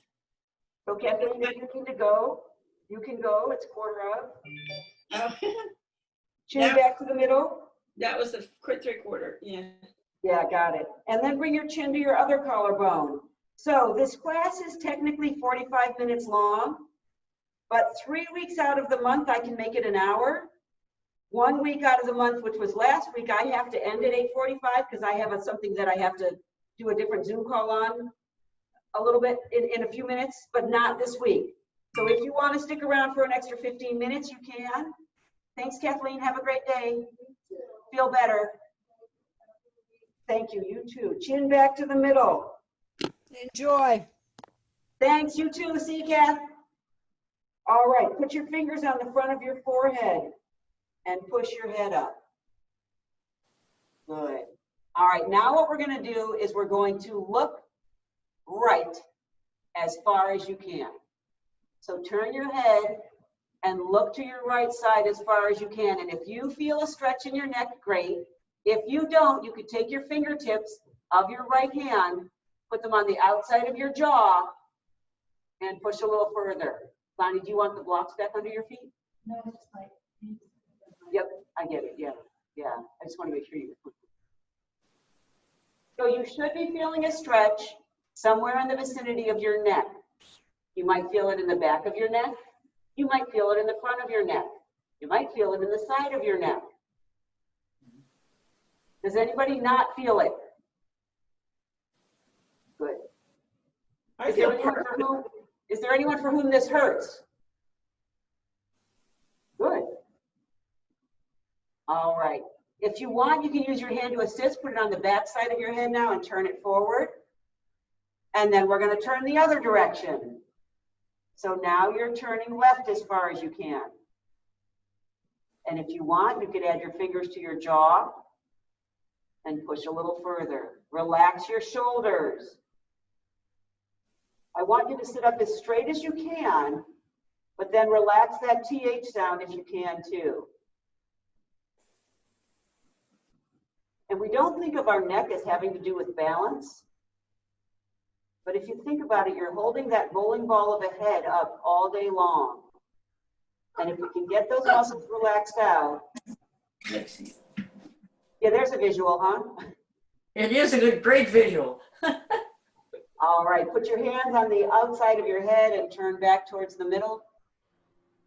So Kathleen, you can go. You can go. It's quarter of. Oh, Chin Yeah. back to the middle. that was the 3/4. Yeah. Yeah, got it. And then bring your chin to your other collarbone. So this class is technically 45 minutes long, but 3 weeks out of the month, I can make it an hour. 1 week out of the month, which was last week, I have to end at 8:45 because I have something that I have to do a different Zoom call on a little bit in a few minutes, but not this week. So if you want to stick around for an extra 15 minutes, you can. Thanks, Kathleen. Have a great day. Feel better. Thank you. You too. Chin back to the middle. Enjoy. Thanks. You too. See you, Kath. All right. Put your fingers on the front of your forehead and push your head up. Good. All right. Now what we're going to do is we're going to look right as far as you can. So turn your head and look to your right side as far as you can. And if you feel a stretch in your neck, great. If you don't, you could take your fingertips of your right hand, put them on the outside of your jaw, and push a little further. Bonnie, do you want the blocks back under your feet? No, it's just like. Yep, I get it. Yeah, yeah. I just want to make sure you. So you should be feeling a stretch somewhere in the vicinity of your neck. You might feel it in the back of your neck. You might feel it in the front of your neck. You might feel it in the side of your neck. Does anybody not feel it? Good. I Is there feel anyone perfect. for whom, is there anyone for whom this hurts? Good. All right. If you want, you can use your hand to assist, put it on the back side of your head now and turn it forward. And then we're going to turn the other direction. So now you're turning left as far as you can. And if you want, you could add your fingers to your jaw and push a little further. Relax your shoulders. I want you to sit up as straight as you can, but then relax that TH sound if you can too. And we don't think of our neck as having to do with balance. But if you think about it, you're holding that bowling ball of a head up all day long. And if we can get those muscles relaxed out. Yeah, there's a visual, huh? It is a good, great visual. All right, put your hands on the outside of your head and turn back towards the middle.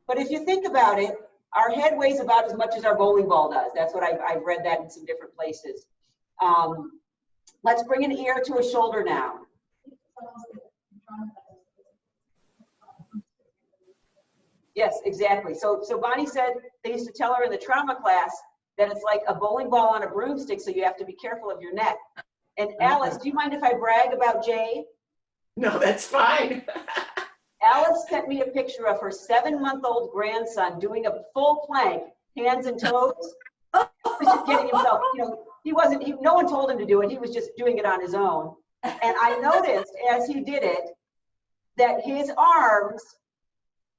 But if you think about it, our head weighs about as much as our bowling ball does. That's what I've read that in some different places. Let's bring an ear to a shoulder now. Yes, exactly. So Bonnie said they used to tell her in the trauma class that it's like a bowling ball on a broomstick, so you have to be careful of your neck. And Alice, do you mind if I brag about Jay? No, that's fine. Alice sent me a picture of her 7-month-old grandson doing a full plank, hands and toes. He was just getting himself, no one told him to do it. He was just doing it on his own. And I noticed as he did it, that his arms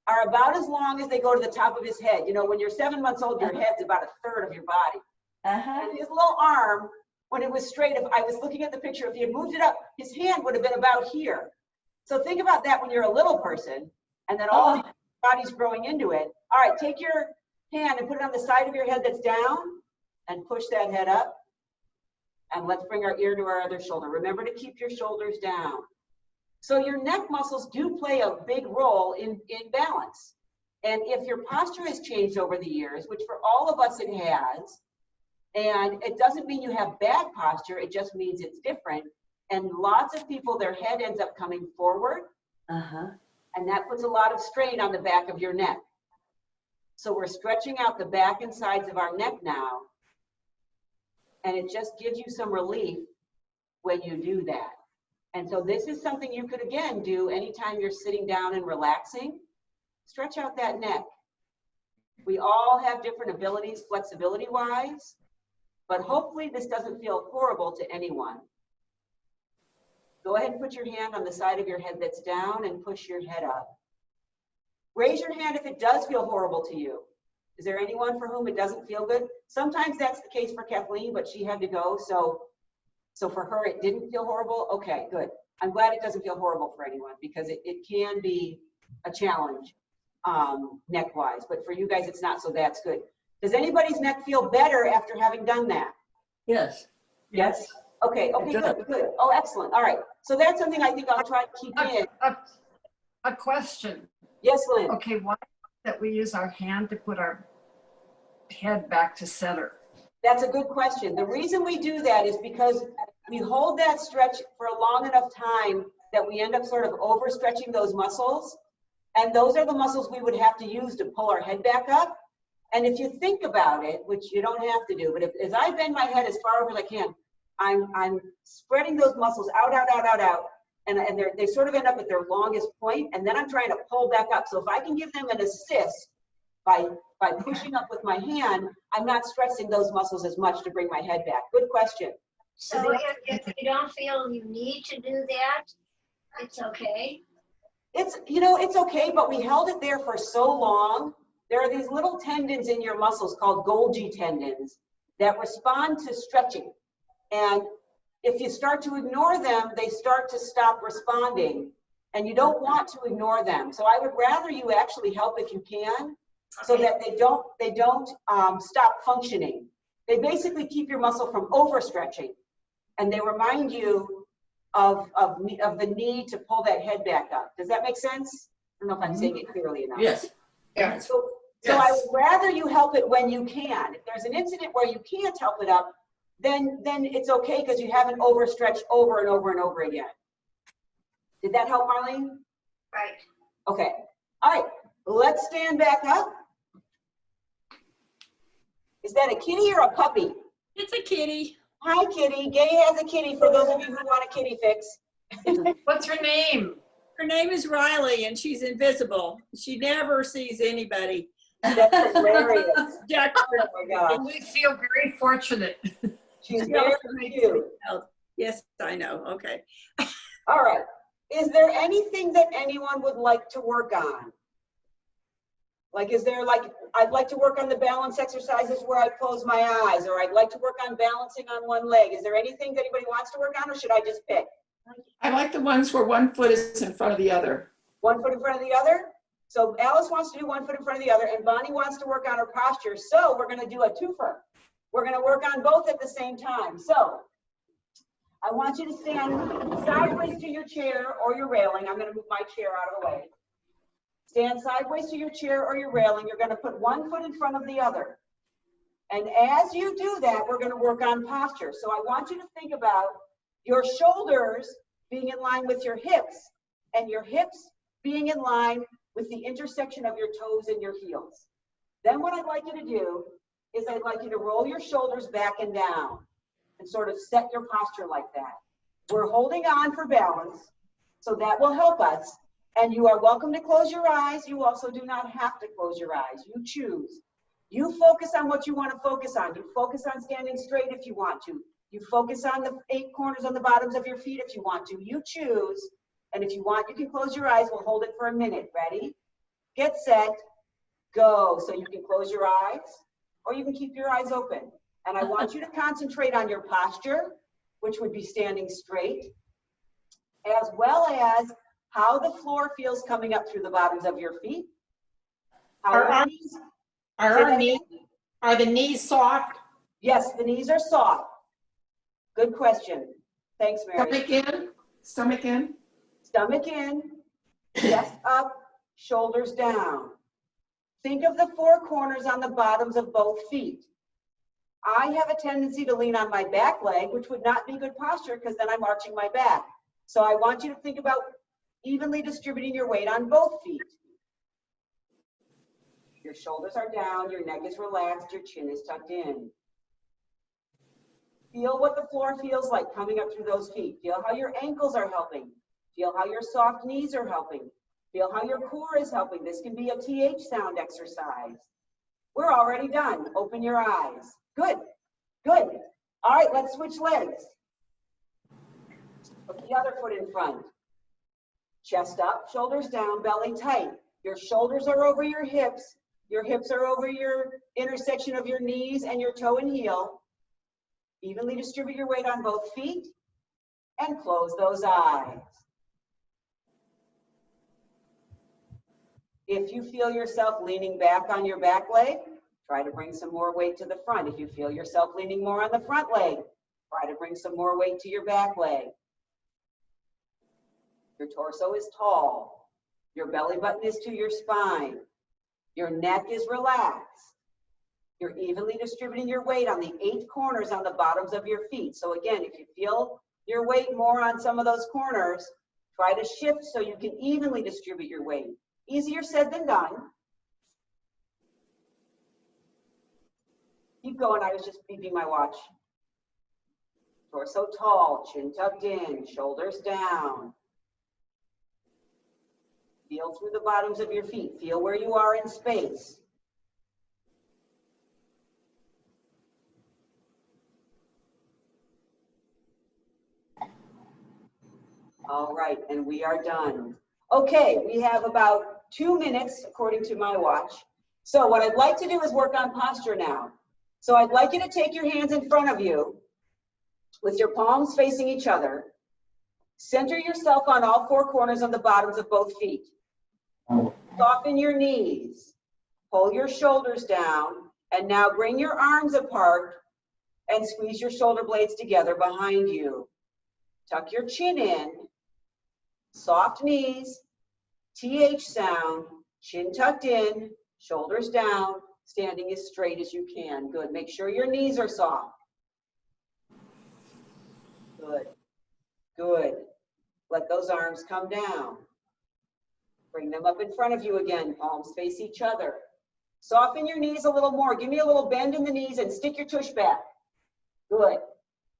are about as long as they go to the top of his head. You know, when you're 7 months old, your head's about 1/3 of your body. And his little arm, when it was straight, if I was looking at the picture, if he had moved it up, his hand would have been about here. So think about that when you're a little person, and then all the body's growing into it. All right, take your hand and put it on the side of your head that's down, and push that head up. And let's bring our ear to our other shoulder. Remember to keep your shoulders down. So your neck muscles do play a big role in balance. And if your posture has changed over the years, which for all of us it has, and it doesn't mean you have bad posture, it just means it's different. And lots of people, their head ends up coming forward. And that puts a lot of strain on the back of your neck. So we're stretching out the back and sides of our neck now. And it just gives you some relief when you do that. And so this is something you could, again, do anytime you're sitting down and relaxing. Stretch out that neck. We all have different abilities, flexibility-wise, but hopefully this doesn't feel horrible to anyone. Go ahead and put your hand on the side of your head that's down and push your head up. Raise your hand if it does feel horrible to you. Is there anyone for whom it doesn't feel good? Sometimes that's the case for Kathleen, but she had to go, so for her it didn't feel horrible. Okay, good. I'm glad it doesn't feel horrible for anyone, because it can be a challenge neck-wise, but for you guys it's not, so that's good. Does anybody's neck feel better after having done that? Yes. Yes? Okay, good. Oh, excellent. All right. So that's something I think I'll try to keep in. A question. Yes, Lynn? Okay, why that we use our hand to put our head back to center? That's a good question. The reason we do that is because we hold that stretch for a long enough time that we end up sort of overstretching those muscles. And those are the muscles we would have to use to pull our head back up. And if you think about it, which you don't have to do, but as I bend my head as far over as I can, I'm spreading those muscles out, and they sort of end up at their longest point, and then I'm trying to pull back up. So if I can give them an assist by pushing up with my hand, I'm not stressing those muscles as much to bring my head back. Good question. So if you don't feel you need to do that, it's okay? It's okay, but we held it there for so long. There are these little tendons in your muscles called Golgi tendons that respond to stretching. And if you start to ignore them, they start to stop responding, and you don't want to ignore them. So I would rather you actually help if you can, so that they don't stop functioning. They basically keep your muscle from overstretching, and they remind you of the need to pull that head back up. Does that make sense? I don't know if I'm saying it clearly enough. Yes. Yeah. So I would rather you help it when you can. If there's an incident where you can't help it up, then it's okay because you haven't overstretched over and over and over again. Did that help, Marlene? Right. Okay. All right. Let's stand back up. Is that a kitty or a puppy? It's a kitty. Hi, kitty. Gay has a kitty for those of you who want a kitty fix. What's her name? Her name is Riley and she's invisible. She never sees anybody. That's hilarious. Jack, Oh my gosh. We feel very fortunate. She's she very also makes me cute. proud. Yes, I know. Okay. All right. Is there anything that anyone would like to work on? Like, is there like, I'd like to work on the balance exercises where I close my eyes, or I'd like to work on balancing on one leg. Is there anything that anybody wants to work on, or should I just pick? I like the ones where one foot is in front of the other. One foot in front of the other? So Alice wants to do one foot in front of the other, and Bonnie wants to work on her posture. So we're going to do a twofer. We're going to work on both at the same time. So I want you to stand sideways to your chair or your railing. I'm going to move my chair out of the way. Stand sideways to your chair or your railing. You're going to put one foot in front of the other. And as you do that, we're going to work on posture. So I want you to think about your shoulders being in line with your hips, and your hips being in line with the intersection of your toes and your heels. Then what I'd like you to do is I'd like you to roll your shoulders back and down and sort of set your posture like that. We're holding on for balance, so that will help us. And you are welcome to close your eyes. You also do not have to close your eyes. You choose. You focus on what you want to focus on. You focus on standing straight if you want to. You focus on the 8 corners on the bottoms of your feet if you want to. You choose. And if you want, you can close your eyes. We'll hold it for a minute. Ready? Get set. Go. So you can close your eyes or you can keep your eyes open. And I want you to concentrate on your posture, which would be standing straight, as well as how the floor feels coming up through the bottoms of your feet. Are the knees soft? Yes, the knees are soft. Good question. Thanks, Mary. Stomach in, stomach in. Stomach in, chest up, shoulders down. Think of the 4 corners on the bottoms of both feet. I have a tendency to lean on my back leg, which would not be good posture because then I'm arching my back. So I want you to think about evenly distributing your weight on both feet. Your shoulders are down, your neck is relaxed, your chin is tucked in. Feel what the floor feels like coming up through those feet. Feel how your ankles are helping. Feel how your soft knees are helping. Feel how your core is helping. This can be a TH sound exercise. We're already done. Open your eyes. Good, good. All right, let's switch legs. Put the other foot in front. Chest up, shoulders down, belly tight. Your shoulders are over your hips. Your hips are over your intersection of your knees and your toe and heel. Evenly distribute your weight on both feet and close those eyes. If you feel yourself leaning back on your back leg, try to bring some more weight to the front. If you feel yourself leaning more on the front leg, try to bring some more weight to your back leg. Your torso is tall. Your belly button is to your spine. Your neck is relaxed. You're evenly distributing your weight on the 8 corners on the bottoms of your feet. So again, if you feel your weight more on some of those corners, try to shift so you can evenly distribute your weight. Easier said than done. Keep going, I was just beeping my watch. Torso tall, chin tucked in, shoulders down. Feel through the bottoms of your feet. Feel where you are in space. All right, and we are done. Okay, we have about 2 minutes according to my watch. So what I'd like to do is work on posture now. So I'd like you to take your hands in front of you with your palms facing each other. Center yourself on all 4 corners of the bottoms of both feet. Soften your knees. Pull your shoulders down. And now bring your arms apart and squeeze your shoulder blades together behind you. Tuck your chin in. Soft knees. TH sound. Chin tucked in. Shoulders down. Standing as straight as you can. Good. Make sure your knees are soft. Good. Good. Let those arms come down. Bring them up in front of you again. Palms face each other. Soften your knees a little more. Give me a little bend in the knees and stick your tush back. Good.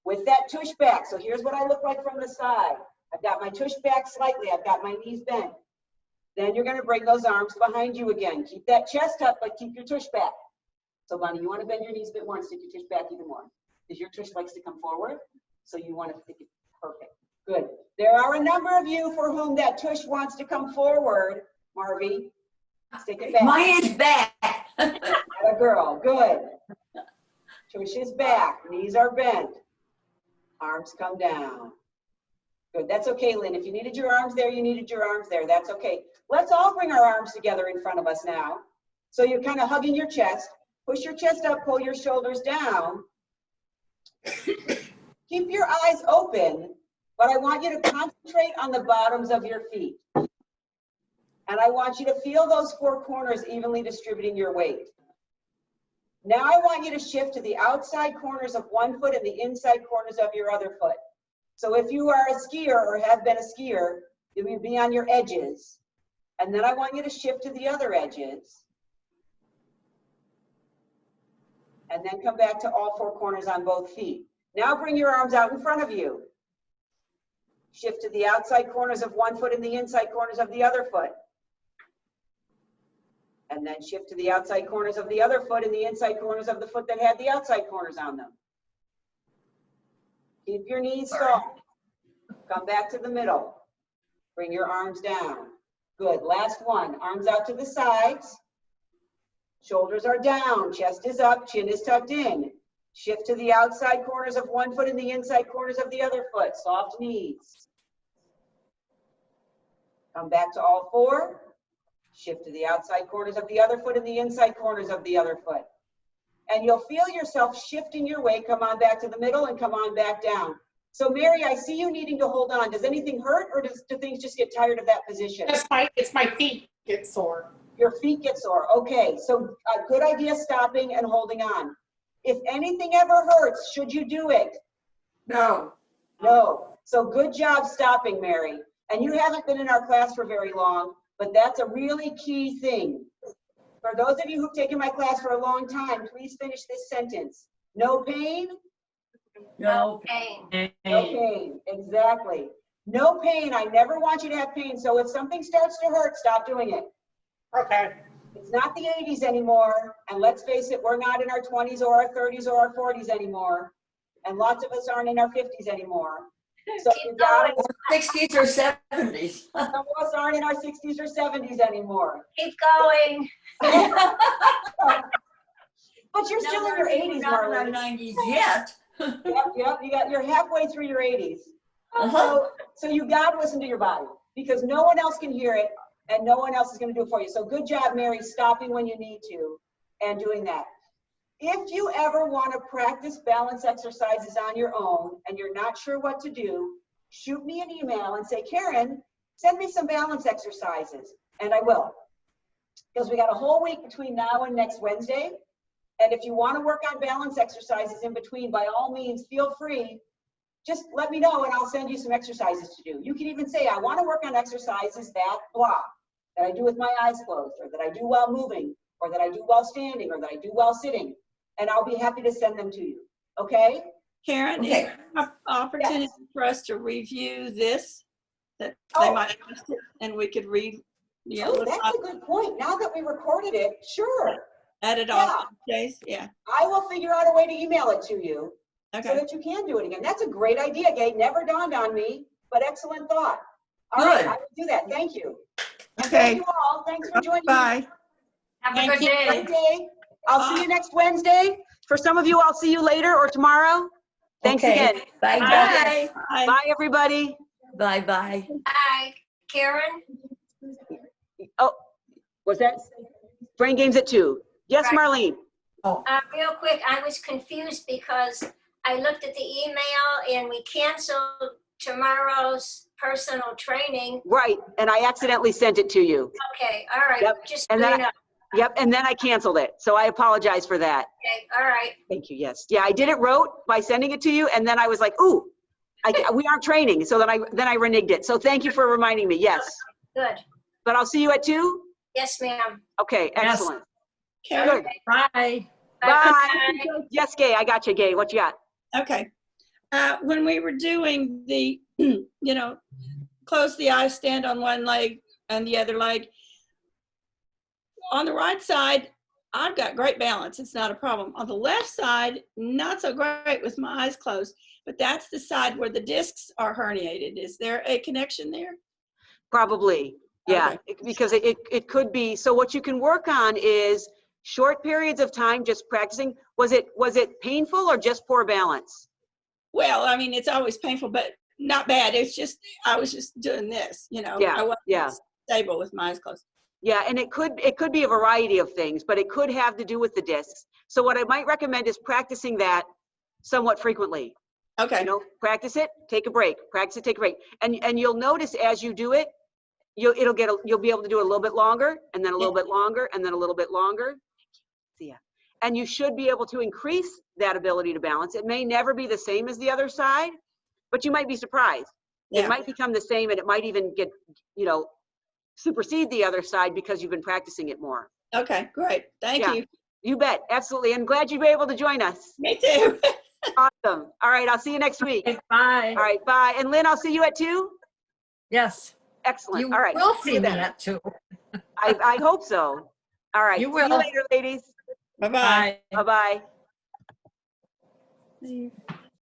With that tush back, so here's what I look like from the side. I've got my tush back slightly. I've got my knees bent. Then you're going to bring those arms behind you again. Keep that chest up, but keep your tush back. So Bonnie, you want to bend your knees a bit more and stick your tush back even more. Because your tush likes to come forward, so you want to stick it perfect. Good. There are a number of you for whom that tush wants to come forward. Marvy, stick it back. Mine is back. A girl. Good. Tush is back. Knees are bent. Arms come down. Good. That's okay, Lynn. If you needed your arms there, you needed your arms there. That's okay. Let's all bring our arms together in front of us now. So you're kind of hugging your chest. Push your chest up, pull your shoulders down. Keep your eyes open, but I want you to concentrate on the bottoms of your feet. And I want you to feel those four corners evenly distributing your weight. Now I want you to shift to the outside corners of one foot and the inside corners of your other foot. So if you are a skier or have been a skier, you will be on your edges. And then I want you to shift to the other edges. And then come back to all four corners on both feet. Now bring your arms out in front of you. Shift to the outside corners of one foot and the inside corners of the other foot. And then shift to the outside corners of the other foot and the inside corners of the foot that had the outside corners on them. Keep your knees soft. Come back to the middle. Bring your arms down. Good. Last one. Arms out to the sides. Shoulders are down. Chest is up. Chin is tucked in. Shift to the outside corners of one foot and the inside corners of the other foot. Soft knees. Come back to all four. Shift to the outside corners of the other foot and the inside corners of the other foot. And you'll feel yourself shifting your weight. Come on back to the middle and come on back down. So Mary, I see you needing to hold on. Does anything hurt or do things just get tired of that position? It's my feet get sore. Your feet get sore. Okay, so a good idea stopping and holding on. If anything ever hurts, should you do it? No. No. So good job stopping, Mary. And you haven't been in our class for very long, but that's a really key thing. For those of you who've taken my class for a long time, please finish this sentence. No pain? No pain. No pain, exactly. No pain, I never want you to have pain. So if something starts to hurt, stop doing it. Okay. It's not the 80s anymore. And let's face it, we're not in our 20s or our 30s or our 40s anymore. And lots of us aren't in our 50s anymore. So Keep going. 60s or 70s. some of us aren't in our 60s or 70s anymore. Keep going. But you're still in your 80s, Not in our Marlene. 90s yet. Yep, you're halfway through your 80s. Uh-huh. So you got to listen to your body because no one else can hear it and no one else is going to do it for you. So good job, Mary, stopping when you need to and doing that. If you ever want to practice balance exercises on your own and you're not sure what to do, shoot me an email and say, Karen, send me some balance exercises, and I will. Because we got a whole week between now and next Wednesday. And if you want to work on balance exercises in between, by all means, feel free. Just let me know and I'll send you some exercises to do. You can even say, I want to work on exercises that blah, that I do with my eyes closed, or that I do while moving, or that I do while standing, or that I do while sitting. And I'll be happy to send them to you. Okay? Karen, Okay. is there an opportunity for us to review this? That Oh. they might post it and we could read, you know, Oh, that's a good point. Now that we recorded it, sure. add it yeah. all, Days? Yeah, I will figure out a way to email it to you so okay. that you can do it again. That's a great idea, Gabe. Never dawned on me, but excellent thought. All Good. right, I will do that. Thank you. And Okay. thank you all. Thanks for joining me. Bye. Have a Thank good you. day. Great day. I'll see you next Wednesday. For some of you, I'll see you later or tomorrow. Thanks Okay. again. Bye-bye. Bye. Bye, everybody. Bye-bye. Hi, Karen. Oh, was that? Brain games at 2. Yes, Right. Marlene. Real quick, I was confused because I looked at the email and we canceled tomorrow's personal training. Right, and I accidentally sent it to you. Okay, all right. Yep, Just and so you then- know. Yep, and then I canceled it. So I apologize for that. Okay, all right. Thank you, yes. Yeah, I did it rote by sending it to you, and then I was like, ooh, We aren't training, so then I reneged it. So thank you for reminding me, yes. Good. But I'll see you at 2? Yes, ma'am. Okay, Yes. excellent. Karen, Good. Bye. Bye. Yes, Gay, I got you, Gay. What you got? Okay. When we were doing the, close the eyes, stand on one leg and the other leg, on the right side, I've got great balance. It's not a problem. On the left side, not so great with my eyes closed, but that's the side where the discs are herniated. Is there a connection there? Probably, yeah, Okay. because it could be. So what you can work on is short periods of time just practicing. Was it painful or just poor balance? Well, I mean, it's always painful, but not bad. It's just, I was just doing this, Yeah, I wasn't yeah. stable with my eyes closed. Yeah, and it could be a variety of things, but it could have to do with the discs. So what I might recommend is practicing that somewhat frequently. Okay. Practice it, take a break. Practice it, take a break. And you'll notice as you do it, you'll be able to do it a little bit longer, and then a little bit longer, and then a little bit longer. See ya. And you should be able to increase that ability to balance. It may never be the same as the other side, but you might be surprised. Yeah. It might become the same, and it might even get, supersede the other side because you've been practicing it more. Okay, great. Thank Yeah. you. You bet, absolutely. I'm glad you were able to join us. Me too. Awesome. All right, I'll see you next week. Bye. All right, bye. And Lynn, I'll see you at 2? Yes. Excellent. You All right. will See see you me then. at 2. I hope so. All right. You See you will. later, ladies. Bye-bye. Bye. Bye-bye.